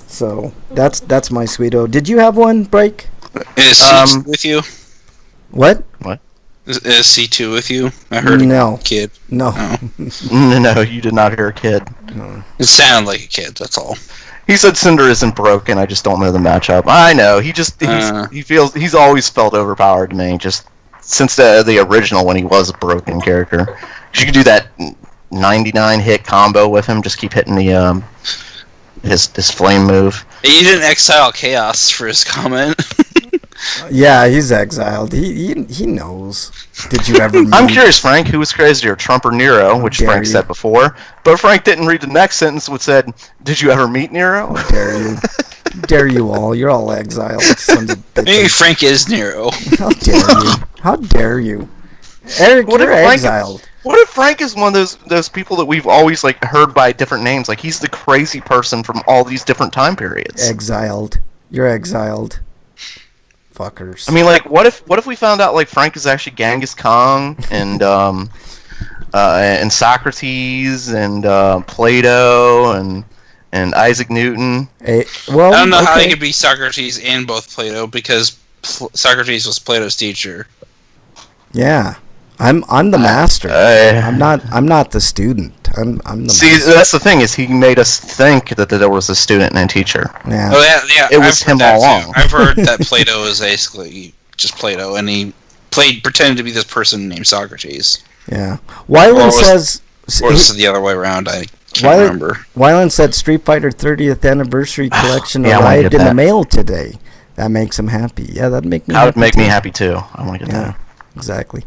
So that's my Sweeto. Did you have one, Break? Is C2 with you? What? Is C2 with you? I heard no. a kid. No. No, you did not hear a kid. No. It sounded like a kid, that's all. He said Cinder isn't broken. I just don't know the matchup. I know. He's always felt overpowered to me. Just since the original when he was a broken character, you could do that 99 hit combo with him. Just keep hitting the his flame move. You didn't exile Chaos for his comment. Yeah, he's exiled. He knows. Did you ever meet? I'm curious, Frank, who was crazier, Trump or Nero, which Frank said before. But Frank didn't read the next sentence, which said, "Did you ever meet Nero?" How dare you? Dare you all? You're all exiled. Sons of bitches. Maybe Frank is Nero. How dare you? How dare you? Eric, you're exiled. What if Frank is one of those people that we've always like heard by different names? Like he's the crazy person from all these different time periods. Exiled. You're exiled. Fuckers. I mean, like, what if we found out like Frank is actually Genghis Khan and Socrates and Plato and Isaac Newton? Well, I don't know how he could be Socrates and both Plato because Socrates was Plato's teacher. Yeah, I'm the master. I'm not the student. I'm the See, master. that's the thing is he made us think that there was a student and a teacher. Yeah. Oh yeah. It was him all along. I've heard that Plato is basically just Plato, and he pretended to be this person named Socrates. Yeah. Wyland says. Or was it the other way around? I can't remember. Wyland said Street Fighter 30th anniversary collection arrived in the mail today. That makes him happy. Yeah, that'd make me. That would make me happy too. I want to get that. Exactly.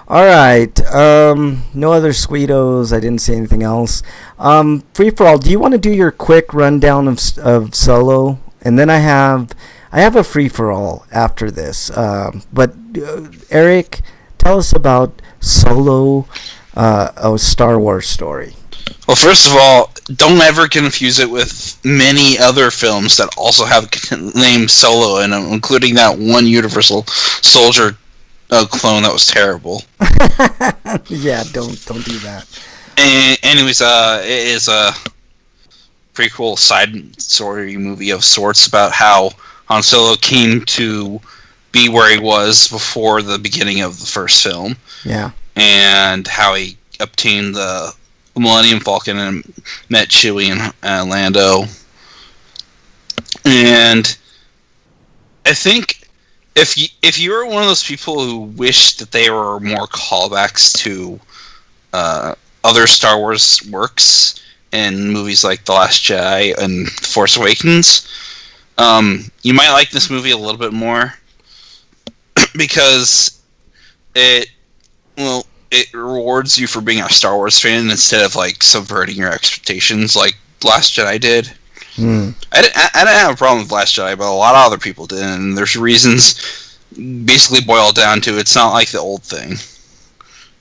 All right. No other Sweetos. I didn't see anything else. Free for all. Do you want to do your quick rundown of Solo? And then I have a free for all after this. But Eric, tell us about Solo, a Star Wars story. Well, first of all, don't ever confuse it with many other films that also have the name Solo in them, including that one Universal Soldier clone that was terrible. Yeah, don't do that. Anyways, it is a pretty cool side story movie of sorts about how Han Solo came to be where he was before the beginning of the first film. Yeah. And how he obtained the Millennium Falcon and met Chewie and Lando. And I think if you were one of those people who wished that there were more callbacks to other Star Wars works in movies like The Last Jedi and The Force Awakens, you might like this movie a little bit more because it rewards you for being a Star Wars fan instead of like subverting your expectations like Last Jedi did. I didn't have a problem with Last Jedi, but a lot of other people did, and there's reasons basically boil down to it's not like the old thing.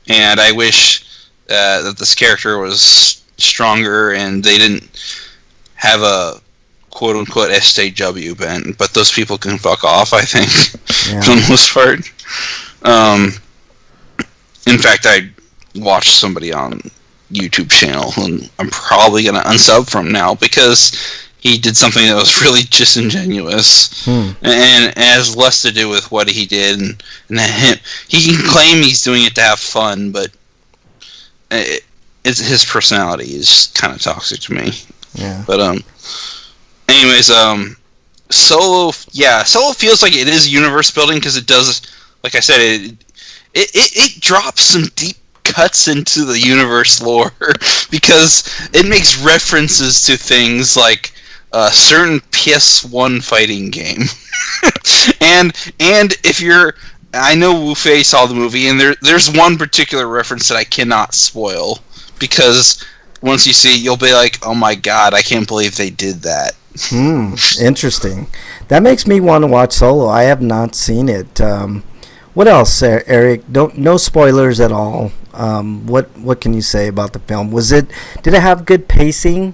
And I wish that this character was stronger and they didn't have a quote-unquote SJW bent, but those people can fuck off, I think, for the most part. In fact, I watched somebody on YouTube channel and I'm probably going to unsub from now because he did something that was really disingenuous and has less to do with what he did and he can claim he's doing it to have fun, but his personality is kind of toxic to me. Yeah. But anyways, Solo feels like it is universe building because it does, like I said, it drops some deep cuts into the universe lore because it makes references to things like a certain PS1 fighting game. and if you're, I know Wu Fei saw the movie, and there's one particular reference that I cannot spoil because once you see it, you'll be like, oh my god, I can't believe they did that. Interesting. That makes me want to watch Solo. I have not seen it. What else, Eric? No spoilers at all. What can you say about the film? Did it have good pacing?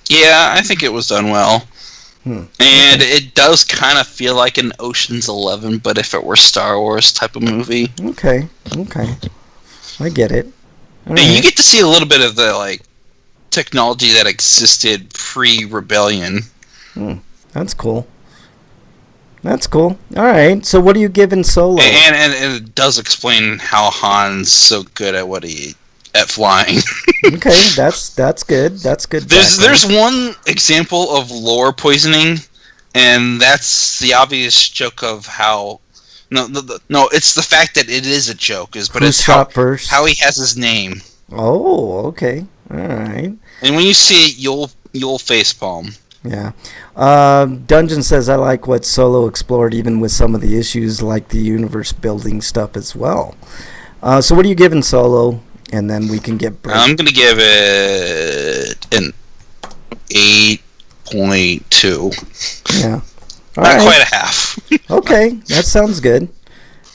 Yeah, I think it was done well. And it does kind of feel like an Ocean's 11, but if it were Star Wars type of movie. Okay. I get it. All And you right. get to see a little bit of the like technology that existed pre-Rebellion. That's cool. All right. So what are you giving Solo? And it does explain how Han's so good at flying. Okay, that's good. That's good. There's one example of lore poisoning, and that's the obvious joke of how. No, it's the fact that it is a joke. Who It's shot first? how he has his name. Oh, okay. All right. And when you see it, you'll facepalm. Yeah. Dungeon says I like what Solo explored, even with some of the issues like the universe building stuff as well. So what are you giving Solo? And then we can get. I'm gonna give it an 8.2. Yeah. All Not right. quite a half. Okay, that sounds good.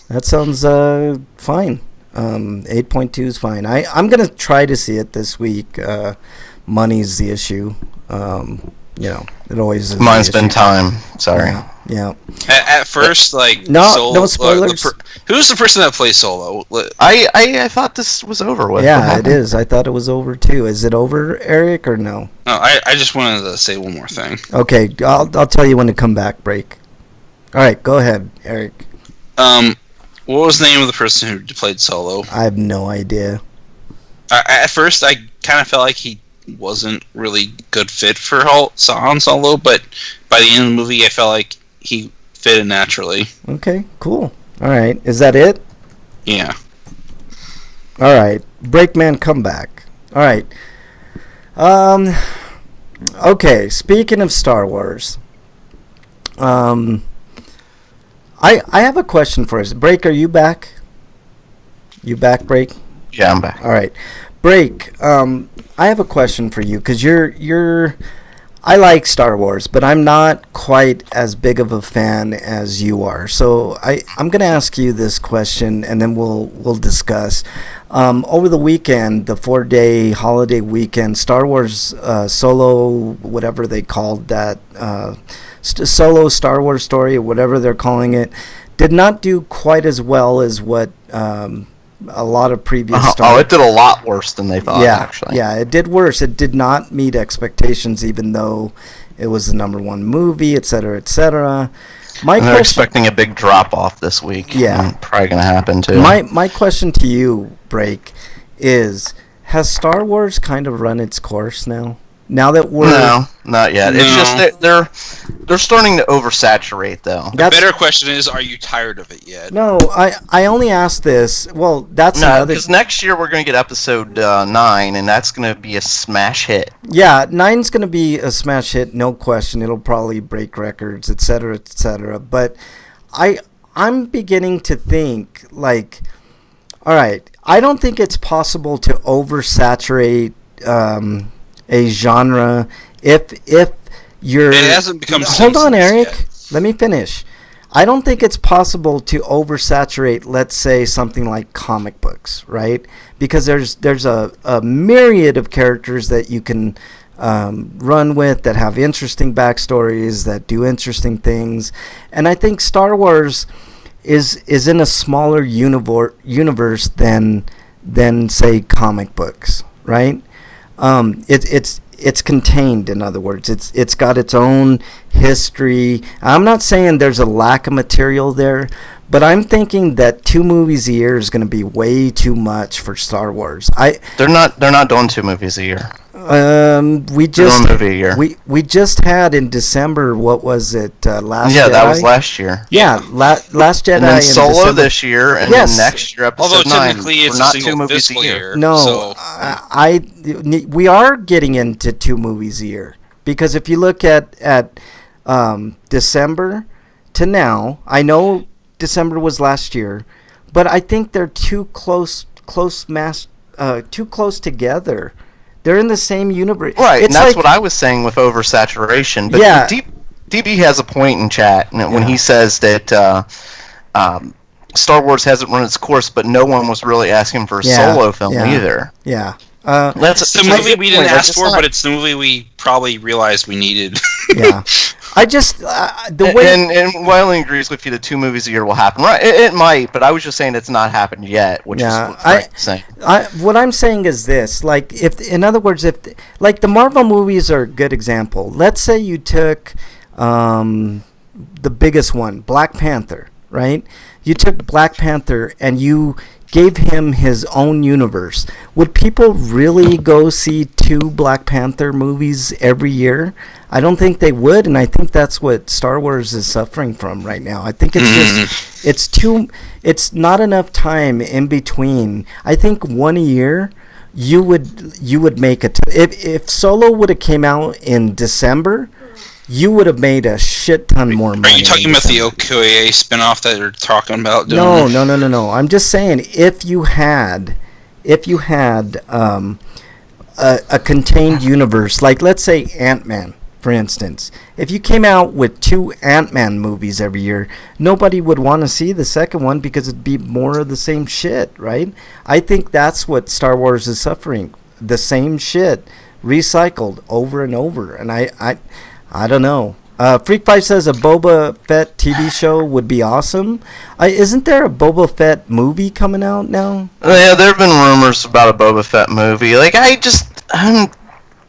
That sounds fine. 8.2 is fine. I'm gonna try to see it this week. Money's the issue. It always is. Mine's been time. Sorry. Yeah. At first, like no spoilers. Who's the person that plays Solo? I thought this was over with. Yeah, it is. I thought it was over too. Is it over, Eric, or no? No, I just wanted to say one more thing. Okay, I'll tell you when to come back. Break. All right, go ahead, Eric. What was the name of the person who played Solo? I have no idea. At first, I kind of felt like he wasn't really good fit for Han Solo, but by the end of the movie, I felt like he fit in naturally. Okay, cool. All right, is that it? Yeah. All right, Breakman comeback. All right. Okay, speaking of Star Wars, I have a question for us. Break, are you back? You back, Break? Yeah, I'm back. All right, Break. I have a question for you because you're. I like Star Wars, but I'm not quite as big of a fan as you are. So I'm going to ask you this question, and then we'll discuss. Over the weekend, the 4-day holiday weekend, Star Wars Solo, whatever they called that, Solo Star Wars Story, or whatever they're calling it, did not do quite as well as what a lot of previous Star it did a lot worse than they thought, actually. Yeah, it did worse. It did not meet expectations, even though it was the #1 movie, etc., etc. They're expecting a big drop-off this week. Yeah. Probably going to happen, too. My question to you, Break, is has Star Wars kind of run its course now? Now that we're... No, not yet. No. It's just that they're starting to oversaturate, though. The better question is, are you tired of it yet? No, I only asked this... Well, that's another... because next year we're going to get episode 9, and that's going to be a smash hit. Yeah, 9's going to be a smash hit, no question. It'll probably break records, etc., etc. But I'm beginning to think, like... All right, I don't think it's possible to oversaturate... a genre if you're... It hasn't become... Hold on, Eric. Yet. Let me finish. I don't think it's possible to oversaturate, let's say, something like comic books, right? Because there's a myriad of characters that you can run with that have interesting backstories, that do interesting things. And I think Star Wars is in a smaller universe than say, comic books, right? It's contained, in other words. It's got its own history. I'm not saying there's a lack of material there, but I'm thinking that 2 movies a year is going to be way too much for Star Wars. They're not doing 2 movies a year. We just movie a year. we just had in December, what was it, Last Jedi? Yeah, that was last year. Yeah, Last Jedi. And then Solo December. This year, and then next year, episode 9. Although technically it's not a 2 single movies a fiscal year. No, so. We are getting into 2 movies a year, because if you look at December to now, I know December was last year, but I think they're too close together. They're in the same universe. Right, it's and that's like, what I was saying with oversaturation. But yeah. DB has a point in chat when he says that Star Wars hasn't run its course, but no one was really asking for a Solo film either. Yeah, It's the movie we didn't ask for, not... but it's the movie we probably realized we needed. Yeah. I just the way and Wiley agrees with you. The 2 movies a year will happen. Right? It might, but I was just saying it's not happened yet. Which is what Frank's saying. What I'm saying is this: like, if in other words, if like the Marvel movies are a good example. Let's say you took the biggest one, Black Panther, right? You took Black Panther and you gave him his own universe. Would people really go see 2 Black Panther movies every year? I don't think they would, and I think that's what Star Wars is suffering from right now. I think it's just it's not enough time in between. I think 1 a year you would make it. If Solo would have came out in December, you would have made a shit ton more money. Are you talking about the Okoye spinoff that you're talking about? No. I'm just saying if you had a contained universe, like let's say Ant-Man, for instance. If you came out with 2 Ant-Man movies every year, nobody would want to see the second one because it'd be more of the same shit, right? I think that's what Star Wars is suffering. The same shit recycled over and over. And I don't know. Freak 5 says a Boba Fett TV show would be awesome. Isn't there a Boba Fett movie coming out now? Yeah, there have been rumors about a Boba Fett movie. Like, I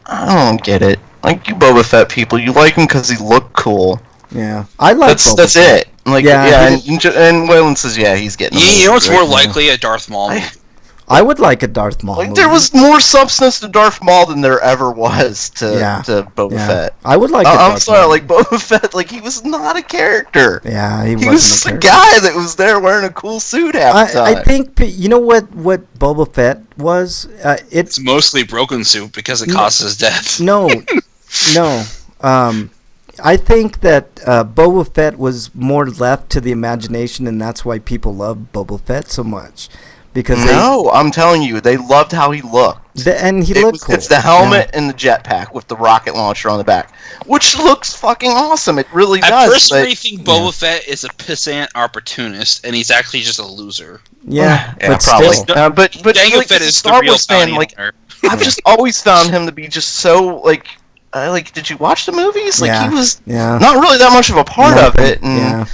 don't get it. Like, you Boba Fett people, you like him because he looked cool. Yeah, I like Boba that's Fett. it. Like, yeah, and Waylon says, yeah, he's getting. You know what's more likely? A Darth Maul movie. I would like a Darth Maul movie. There was more substance to Darth Maul than there ever was to Boba Fett. I would like. I'm sorry, like Boba Fett, like he was not a character. Yeah, he was just a guy that was there wearing a cool suit half the time. I think you know what Boba Fett was. It's mostly broken suit because it caused his death. No. I think that Boba Fett was more left to the imagination, and that's why people love Boba Fett so much. Because I'm telling you, they loved how he looked. And he looked cool. It's the helmet and the jetpack with the rocket launcher on the back, which looks fucking awesome. It really does. I personally think Boba Fett is a pissant opportunist, and he's actually just a loser. Yeah, but probably. Still. But Jango Fett is Star the real Wars fan. Like, I've just always found him to be just so like. Did you watch the movies? Like, he was not really that much of a part of it, and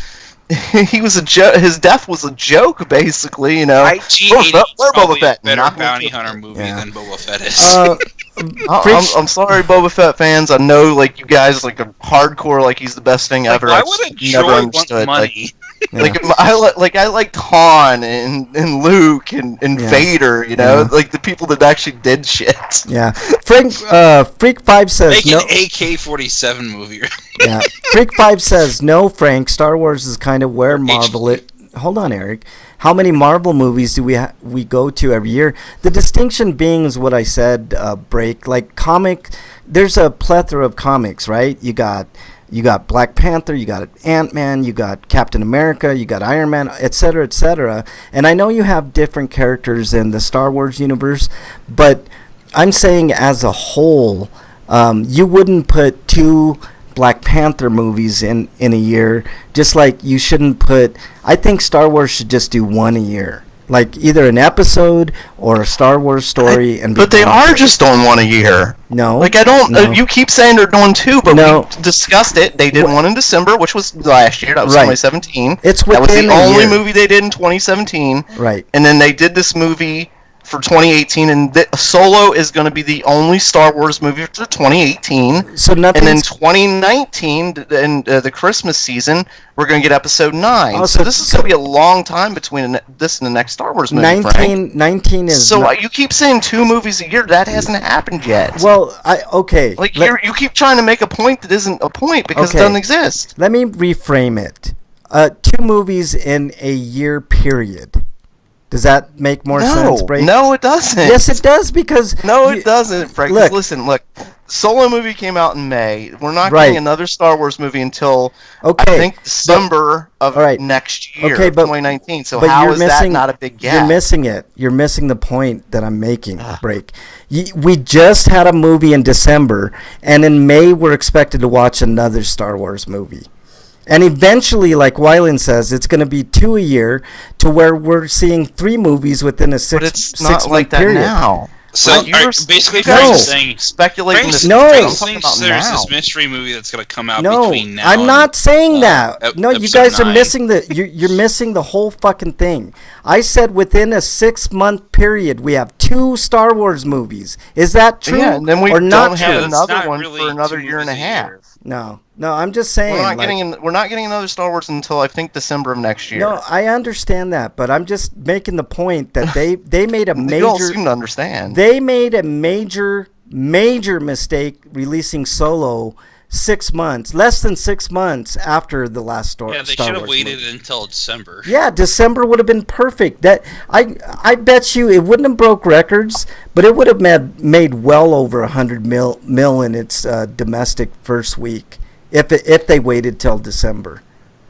he was a joke. His death was a joke, basically. You know, where Boba Fett? Better bounty hunter movie than Boba Fett is. I'm sorry, Boba Fett fans. I know, like, you guys like are hardcore. Like, he's the best thing ever. Why would a droid want money? I liked Han and Luke and Vader, you know, like the people that actually did shit. Yeah, Freak 5 says make an AK-47 movie. Yeah, Freak 5 says no. Frank, Star Wars is kind of where Marvel. Hold on, Eric. How many Marvel movies do we go to every year? The distinction being is what I said. Break like comic. There's a plethora of comics, right? You got Black Panther, you got Ant-Man, you got Captain America, you got Iron Man, etc., etc. And I know you have different characters in the Star Wars universe, but I'm saying as a whole, you wouldn't put 2 Black Panther movies in a year, just like you shouldn't put... I think Star Wars should just do 1 a year. Like either an episode or a Star Wars story, but they are just doing 1 a year. No, like I don't. No. You keep saying they're doing 2, but we discussed it. They did 1 in December, which was last year. That was 2017. That was the only movie they did in 2017. Right, and then they did this movie for 2018, and Solo is going to be the only Star Wars movie for 2018. So nothing. And then 2019, and the Christmas season, we're going to get Episode 9. Oh, so this is going to be a long time between this and the next Star Wars movie. 19 is. So you keep saying 2 movies a year. That hasn't happened yet. Well, Like you keep trying to make a point that isn't a point because it doesn't exist. Let me reframe it. 2 movies in a year period. Does that make more sense, Brady? No, it doesn't. Yes, it does, because... No, it doesn't, Frank. Look, Solo movie came out in May. We're not getting another Star Wars movie until, I think, December of next year, 2019. So how is that not a big gap? You're missing it. You're missing the point that I'm making, Break. We just had a movie in December, and in May we're expected to watch another Star Wars movie. And eventually, like Wyland says, it's going to be 2 a year to where we're seeing 3 movies within a 6 But it's not month like that period. now. So basically, you guys Frank's saying speculating this. Frank thinks there's this mystery movie that's going to come out between now. I'm not saying that. No, you guys 9. are missing you're missing the whole fucking thing. I said within a 6-month period we have 2 Star Wars movies. Is that true? Yeah, and then we or don't not have true? another one really for another 2 year and a half. No, I'm just saying. We're not getting another Star Wars until I think December of next year. No, I understand that, but I'm just making the point that they made a major. You all seem to understand. They made a major mistake releasing Solo 6 months, less than 6 months after the last Star Wars. Yeah, they should have waited until December. Yeah, December would have been perfect. That I bet you it wouldn't have broke records, but it would have made well over 100 mil in its domestic first week if they waited till December.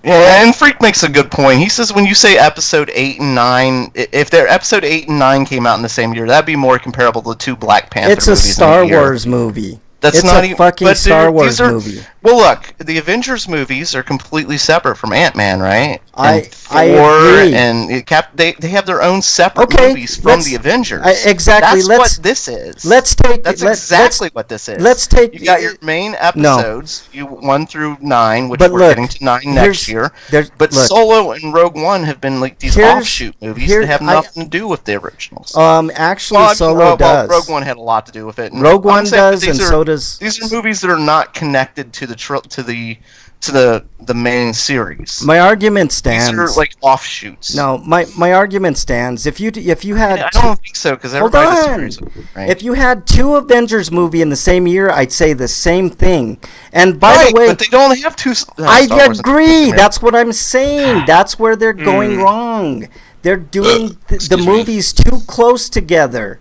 Yeah, and Freak makes a good point. He says when you say episode 8 and 9, if their episode 8 and 9 came out in the same year, that'd be more comparable to 2 Black Panther movies. It's a Star Wars movie. It's not a fucking Star Wars movie. Well, look, the Avengers movies are completely separate from Ant-Man, right? I agree. agree. And they have their own separate movies from the Avengers. Exactly. That's what this is. That's exactly what this is. Let's take. You got your main episodes, 1 through 9, which we're getting to 9 next year. But Solo and Rogue One have been like these offshoot movies that have nothing to do with the originals. Actually, Solo does. Rogue One had a lot to do with it. Rogue One does, and so does. These are movies that are not connected to the main series. My argument stands. These are like offshoots. No, my argument stands. If you had, I don't think so because everybody's series. Right? If you had 2 Avengers movie in the same year, I'd say the same thing. And by the way, but they don't have 2. I agree. That's what I'm saying. That's where they're going wrong. They're doing the movies too close together.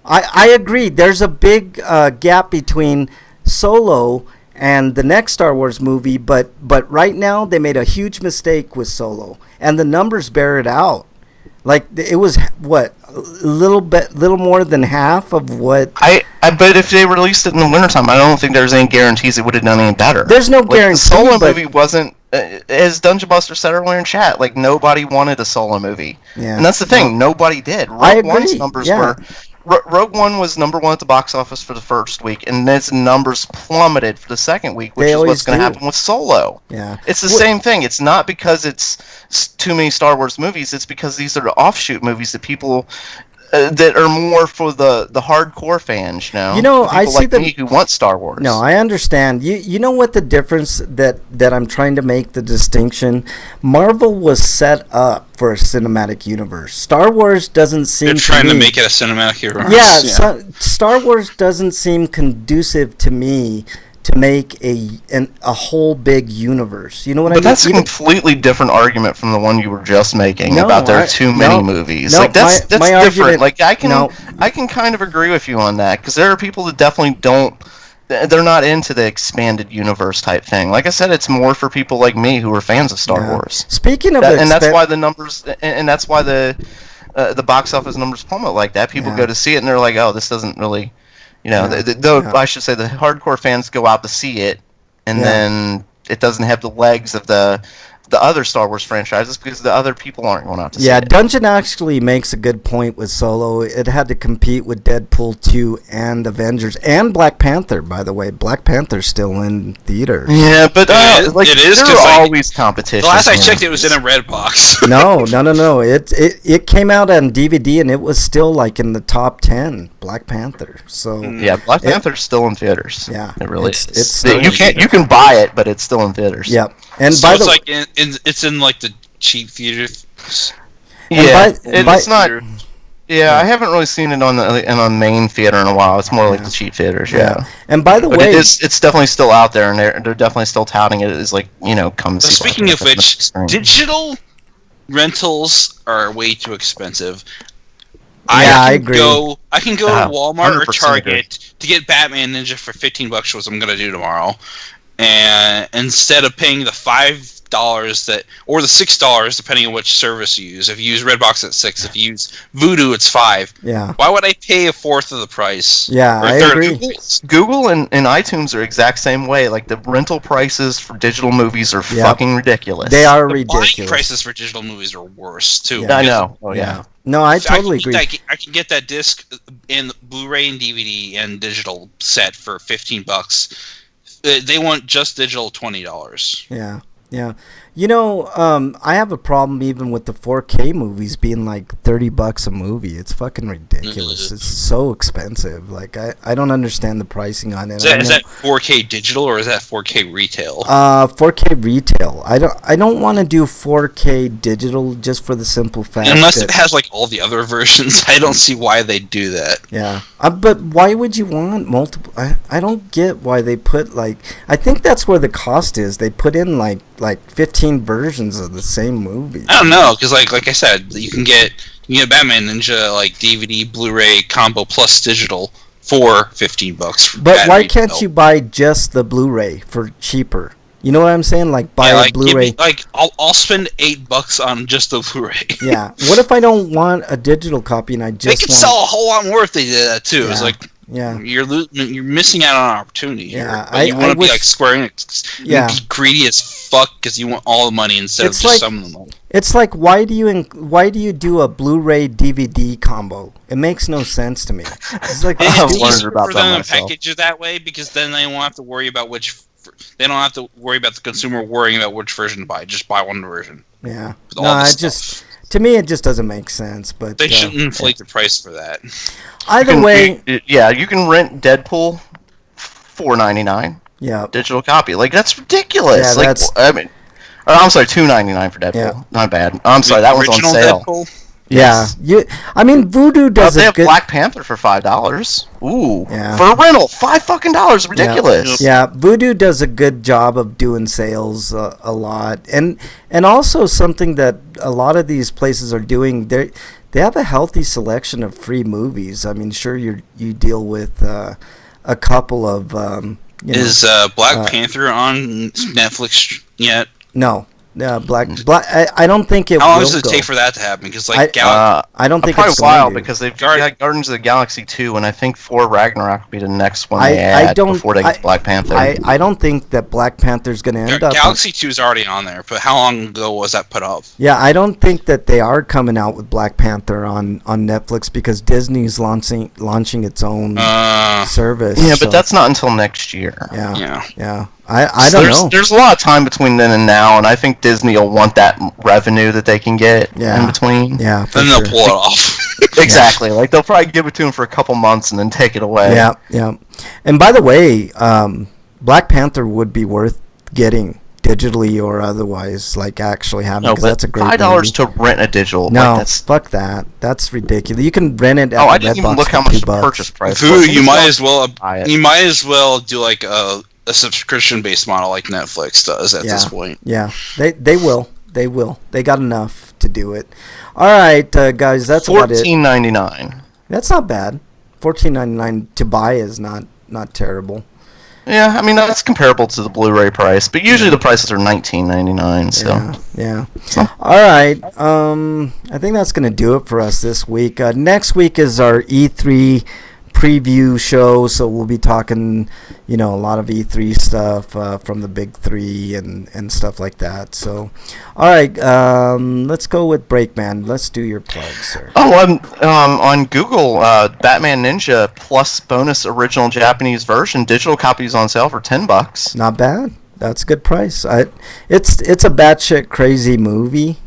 I agree. There's a big gap between Solo and the next Star Wars movie, but right now they made a huge mistake with Solo, and the numbers bear it out. Like it was what a little more than half of what. But if they released it in the wintertime, I don't think there's any guarantees it would have done any better. There's no guarantee. The Solo movie wasn't. As Dungeon Buster said earlier in chat, like nobody wanted a Solo movie, and that's the thing. Nobody did. Rogue One's numbers were. Rogue One was number 1 at the box office for the first week, and its numbers plummeted for the second week, which is what's going to happen with Solo. Yeah, it's the same thing. It's not because it's too many Star Wars movies. It's because these are offshoot movies that people that are more for the hardcore fans. I see me who want Star Wars. No, I understand. You know what the difference that I'm trying to make the distinction. Marvel was set up for a cinematic universe. Star Wars doesn't seem. They're trying to make it a cinematic universe. Yeah, so Star Wars doesn't seem conducive to me to make a whole big universe. You know what I mean? But that's a completely different argument from the one you were just making about there are too many movies. No, like that's different. Argument, like I can kind of agree with you on that because there are people that definitely don't. They're not into the expanded universe type thing. Like I said, it's more for people like me who are fans of Star Wars. Speaking of and that's why the numbers and that's why the box office numbers plummet like that. People go to see it and they're like, oh, this doesn't really. I should say the hardcore fans go out to see it, and then it doesn't have the legs of the other Star Wars franchises because the other people aren't going out to see it. Yeah, Dungeon actually makes a good point with Solo. It had to compete with Deadpool 2 and Avengers and Black Panther, by the way. Black Panther's still in theaters. Yeah, but it is there are always competition. The last I checked, it was in a red box. No. It came out on DVD and it was still like in the top 10. Black Panther. So yeah, Black Panther's still in theaters. Yeah, it really is. It's you can buy it, but it's still in theaters. Yep. And so it's like it's in like the cheap theaters. Yeah, it's not. Yeah, I haven't really seen it on main theater in a while. It's more like the cheap theaters. Yeah. And by the way, it's definitely still out there, and they're definitely still touting it as like come see. Speaking of which, digital rentals are way too expensive. I agree. I can go to Walmart or Target to get Batman Ninja for $15, which I'm going to do tomorrow. And instead of paying the $5 or the $6, depending on which service you use. If you use Redbox, it's $6. If you use Vudu, it's $5. Yeah. Why would I pay a fourth of the price? Yeah, I agree. Google and iTunes are exact same way. Like the rental prices for digital movies are fucking ridiculous. They are ridiculous. Buying prices for digital movies are worse too. Yeah. I know. Oh yeah. No, I totally agree. I can get that disc in Blu-ray and DVD and digital set for $15. They want just digital $20. Yeah, yeah. You know, I have a problem even with the 4K movies being like $30 a movie. It's fucking ridiculous. It's so expensive. Like I don't understand the pricing on it. Is that 4K digital or is that 4K retail? 4K retail. I don't want to do 4K digital just for the simple fact unless it has like all the other versions. I don't see why they do that. Yeah, but why would you want multiple? I don't get why they put like. I think that's where the cost is. They put in like 15 versions of the same movie. I don't know, because like I said, you can get Batman Ninja like DVD Blu-ray combo plus digital for $15. But why can't you buy just the Blu-ray for cheaper? You know what I'm saying? Like buy a Blu-ray. I'll spend $8 on just the Blu-ray. Yeah. What if I don't want a digital copy and I just they could sell a whole lot more if they did that too. Yeah. It's like. Yeah, you're missing out on an opportunity. Yeah, but you want to be like Square Enix. Yeah, be greedy as fuck because you want all the money instead of just some of the money. It's like why do you do a Blu-ray DVD combo? It makes no sense to me. It's like it's easier for them to package it that way because then they won't have to worry about They don't have to worry about the consumer worrying about which version to buy. Just buy one version. Yeah. To me, it just doesn't make sense. But they shouldn't inflate the price for that. Either way, you can rent Deadpool $4.99. Yeah, digital copy. Like that's ridiculous. Yeah, I'm sorry, $2.99 for Deadpool. Yeah. Not bad. I'm sorry, that was on sale. Deadpool? Yeah, Voodoo does they a have good. Black Panther for $5. Ooh, yeah. For a rental, $5 ridiculous. Yeah, Voodoo does a good job of doing sales a lot, and also something that a lot of these places are doing. They have a healthy selection of free movies. I mean, sure you deal with a couple of. Is Black Panther on Netflix yet? No. Black. I don't think it. How long will does it go. take for that to happen? Because I don't think it's a while because they've got Guardians of the Galaxy 2, and I think Thor Ragnarok will be the next one they add before they get Black Panther. I don't think that Black Panther's going to end up. Galaxy 2 is already on there, but how long ago was that put up? Yeah, I don't think that they are coming out with Black Panther on Netflix because Disney's launching its own service. Yeah, but that's not until next year. Yeah. I don't know. There's a lot of time between then and now, and I think Disney will want that revenue that they can get in between. Yeah, then they'll pull it off. Exactly. Like they'll probably give it to them for a couple months and then take it away. Yeah. And by the way, Black Panther would be worth getting digitally or otherwise, like actually having. No, but that's a great $5 to rent a digital. No, fuck that. That's ridiculous. You can rent it. I didn't even look how much the purchase price was. You might as well do like a subscription-based model like Netflix does at this point. Yeah, they will. They got enough to do it. All right, guys, that's about it. $14.99. That's not bad. $14.99 to buy is not terrible. Yeah, I mean that's comparable to the Blu-ray price, but usually the prices are $19.99. So yeah. All right, I think that's gonna do it for us this week. Next week is our E3 preview show, so we'll be talking, a lot of E3 stuff from the big three and stuff like that. So, all right, let's go with Breakman. Let's do your plug, sir. Oh, on Google, Batman Ninja plus bonus original Japanese version digital copies on sale for $10. Not bad. That's a good price. It's a batshit crazy movie.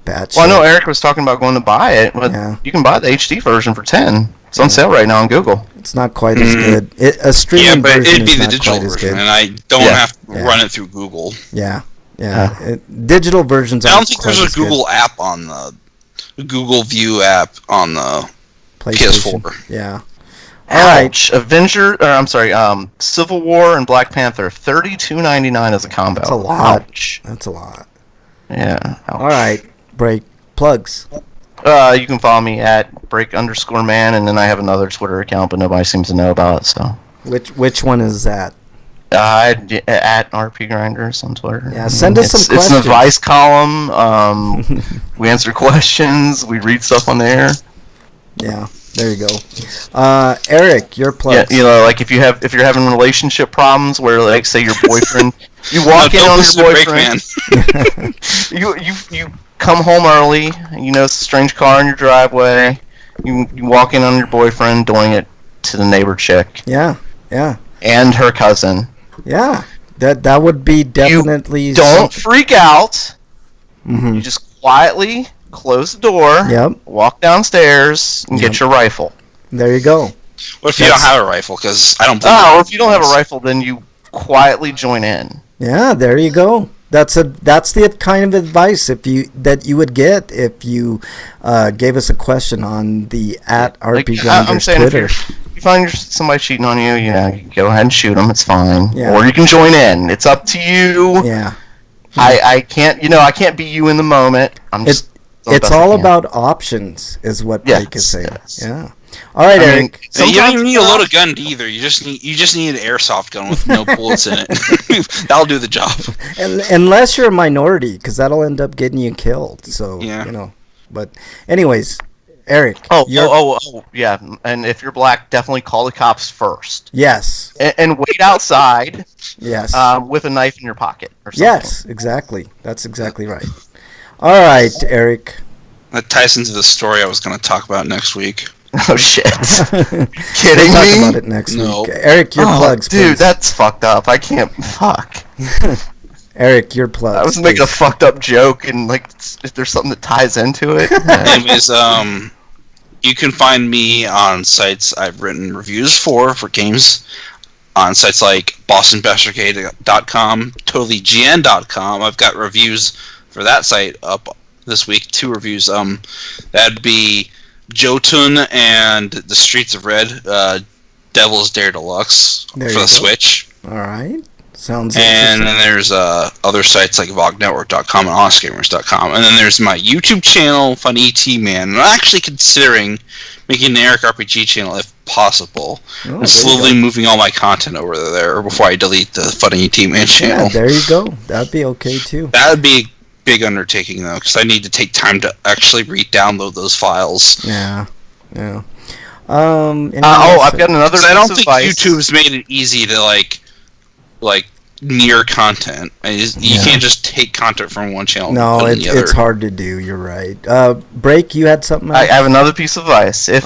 Batshit. Well, I know Eric was talking about going to buy it, but you can buy the HD version for $10. It's on sale right now on Google. It's not quite as good. A streaming version it'd be is the not digital quite as version, good. and I don't have to run it through Google. Yeah. Digital versions. I don't think there's a Google app on the Google View app on the PS4. Yeah. All right. Civil War and Black Panther, $32.99 as a combo. That's a lot. Ouch. That's a lot. Yeah. Ouch. All right. Break plugs. You can follow me at break_man, and then I have another Twitter account, but nobody seems to know about it. So, which one is that? At RPGrinders on Twitter. Yeah, send us some questions. It's an advice column. We answer questions. We read stuff on there. Yeah, there you go. Eric, your plugs. Yeah, like if you're having relationship problems, where say your boiefriend, you walk in on your boyfriend. you come home early. You notice a strange car in your driveway. You walk in on your boyfriend doing it to the neighbor chick. Yeah. And her cousin. Yeah. That would be definitely. You don't freak out. Mm-hmm. You just quietly close the door. Yep. Walk downstairs and get your rifle. There you go. What if you don't have a rifle? Because I don't. Or if you don't have a rifle, then you quietly join in. Yeah, there you go. That's the kind of advice that you would get if you gave us a question on the @RPGrinders Twitter. If you find somebody cheating on you, you go ahead and shoot them. It's fine. Yeah. Or you can join in. It's up to you. Yeah. I can't. I can't be you in the moment. It's all about options, is what Blake is saying. Yes. Yeah. All right, Eric. You don't even need a loaded gun either. You just need an airsoft gun with no bullets in it. That'll do the job. Unless you're a minority, because that'll end up getting you killed. So But anyways, Eric. Yeah. And if you're black, definitely call the cops first. Yes. And wait outside. Yes. With a knife in your pocket or something. Yes, exactly. That's exactly right. All right, Eric. That ties into the story I was going to talk about next week. Oh shit! Kidding we'll talk me? about it next week. Eric, your plugs, dude. please. That's fucked up. I can't. Fuck. Eric, your plugs. I was making a fucked up joke, and if there's something that ties into it. Anyways, you can find me on sites I've written reviews for games, on sites like BostonBastardCade.com, TotallyGN.com. I've got reviews for that site up this week. 2 reviews. That'd be Jotun and the Streets of Red, Devil's Dare Deluxe for the Switch. All right. Sounds and interesting. then there's other sites like VogNetwork.com and HonestGamers.com. And then there's my YouTube channel, Funny ET Man. And I'm actually considering making an Eric RPG channel if possible. And slowly moving all my content over there before I delete the Funny ET Man channel. Yeah, there you go. That'd be okay too. That would be big undertaking though, because I need to take time to actually re-download those files. Yeah. I've got another. I don't think YouTube's made it easy to like near content. You can't just take content from one channel. No, it's hard to do. You're right. Break. You had something. I have another piece of advice. If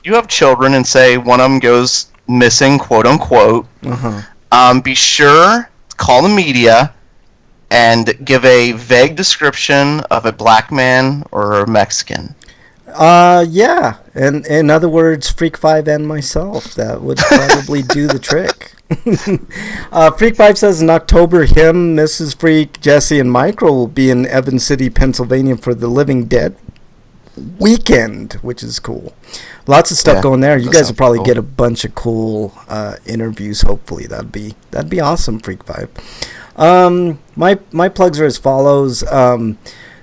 you have children and say one of them goes missing, quote unquote, be sure to call the media and give a vague description of a black man or a Mexican. Yeah. And in other words, Freak 5 and myself. That would probably do the trick. Freak 5 says in October, him, Mrs. Freak, Jesse, and Micro will be in Evans City, Pennsylvania for the Living Dead weekend, which is cool. Lots of stuff going there. You guys will probably get a bunch of cool interviews. Hopefully, that'd be awesome. Freak 5. My plugs are as follows.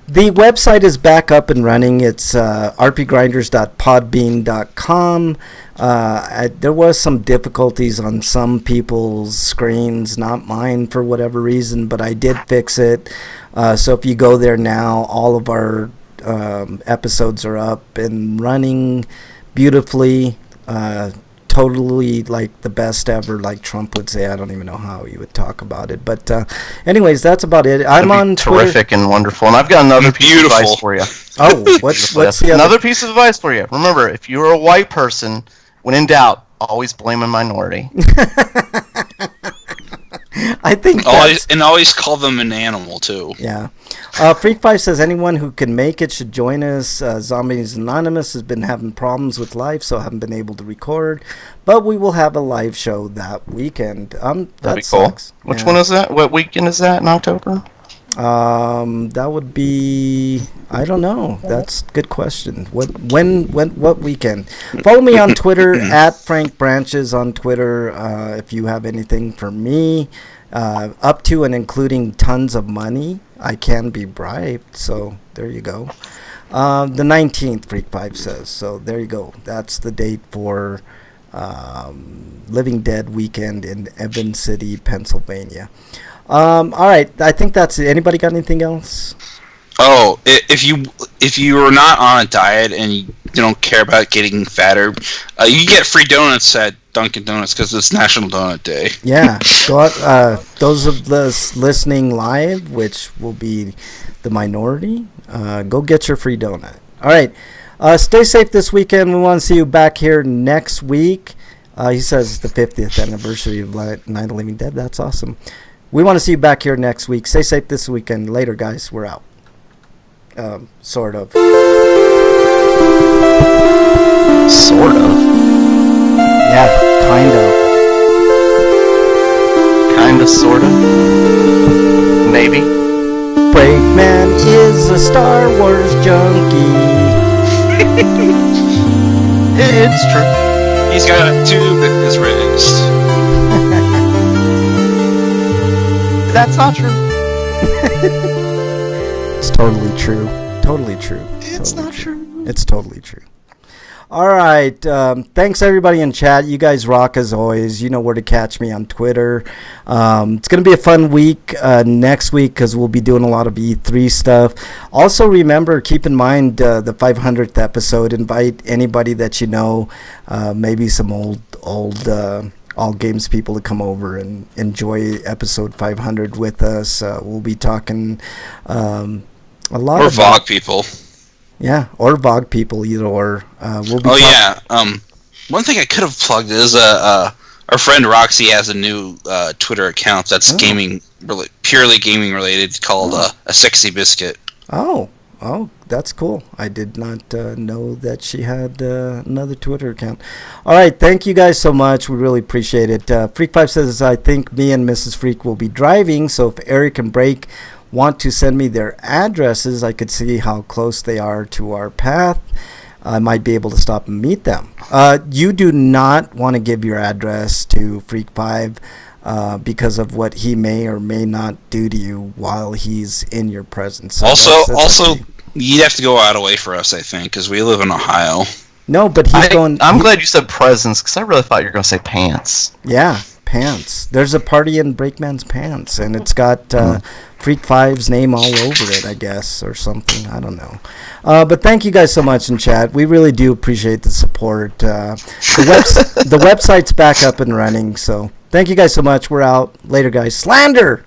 The website is back up and running. It's rpgrinders.podbean.com. There was some difficulties on some people's screens, not mine for whatever reason, but I did fix it. So if you go there now, all of our episodes are up and running beautifully. Totally like the best ever, like Trump would say. I don't even know how he would talk about it, but anyways, that's about it. I'm on Twitter. Terrific and wonderful, and I've got another piece of advice for you. Oh, what's the other? Another piece of advice for you? Remember, if you're a white person, when in doubt, always blame a minority. I think always call them an animal too. Yeah. Freak 5 says anyone who can make it should join us. Zombies Anonymous has been having problems with life, so haven't been able to record. But we will have a live show that weekend. That'd be cool. Which one is that? What weekend is that in October? That would be, I don't know. That's a good question. What weekend? Follow me on Twitter at Frank Branches on Twitter. If you have anything for me, up to and including tons of money, I can be bribed. So there you go. The 19th, Freak 5 says. So there you go. That's the date for Living Dead weekend in Evans City, Pennsylvania. All right, I think that's it. Anybody got anything else? Oh, if you are not on a diet and you don't care about getting fatter, you get free donuts at Dunkin' Donuts because it's National Donut Day. Yeah, go out. Those of us listening live, which will be the minority, go get your free donut. All right. Stay safe this weekend. We want to see you back here next week. He says the 50th anniversary of Night of the Living Dead. That's awesome. We want to see you back here next week. Stay safe this weekend. Later, guys. We're out. Sort of. Sort of. Yeah, kind of. Kinda, sorta. Maybe. Breakman is a Star Wars junkie. It's true. He's got a tube in his wrist. That's not true. It's totally true. Totally true. It's totally not true. It's totally true. All right. Thanks, everybody in chat. You guys rock as always. You know where to catch me on Twitter. It's going to be a fun week next week because we'll be doing a lot of E3 stuff. Also, remember, keep in mind the 500th episode. Invite anybody that you know, maybe some old All Games people to come over and enjoy episode 500 with us. We'll be talking a lot Or about... VOG people. Yeah, or VOG people, either or. We'll be one thing I could have plugged is our friend Roxy has a new Twitter account that's purely gaming related called A Sexy Biscuit. Oh, that's cool. I did not know that she had another Twitter account. All right, thank you guys so much. We really appreciate it. Freak5 says, I think me and Mrs. Freak will be driving, so if Eric and Break want to send me their addresses, I could see how close they are to our path. I might be able to stop and meet them. You do not want to give your address to Freak5 because of what he may or may not do to you while he's in your presence. So also, you'd have to go out of way for us, I think, because we live in Ohio. No, but I'm glad you said presents because I really thought you were going to say pants. Yeah, pants. There's a party in Breakman's pants, and it's got Freak 5's name all over it, I guess, or something. I don't know. But thank you guys so much in chat. We really do appreciate the support. The website's back up and running, so thank you guys so much. We're out. Later, guys. Slander!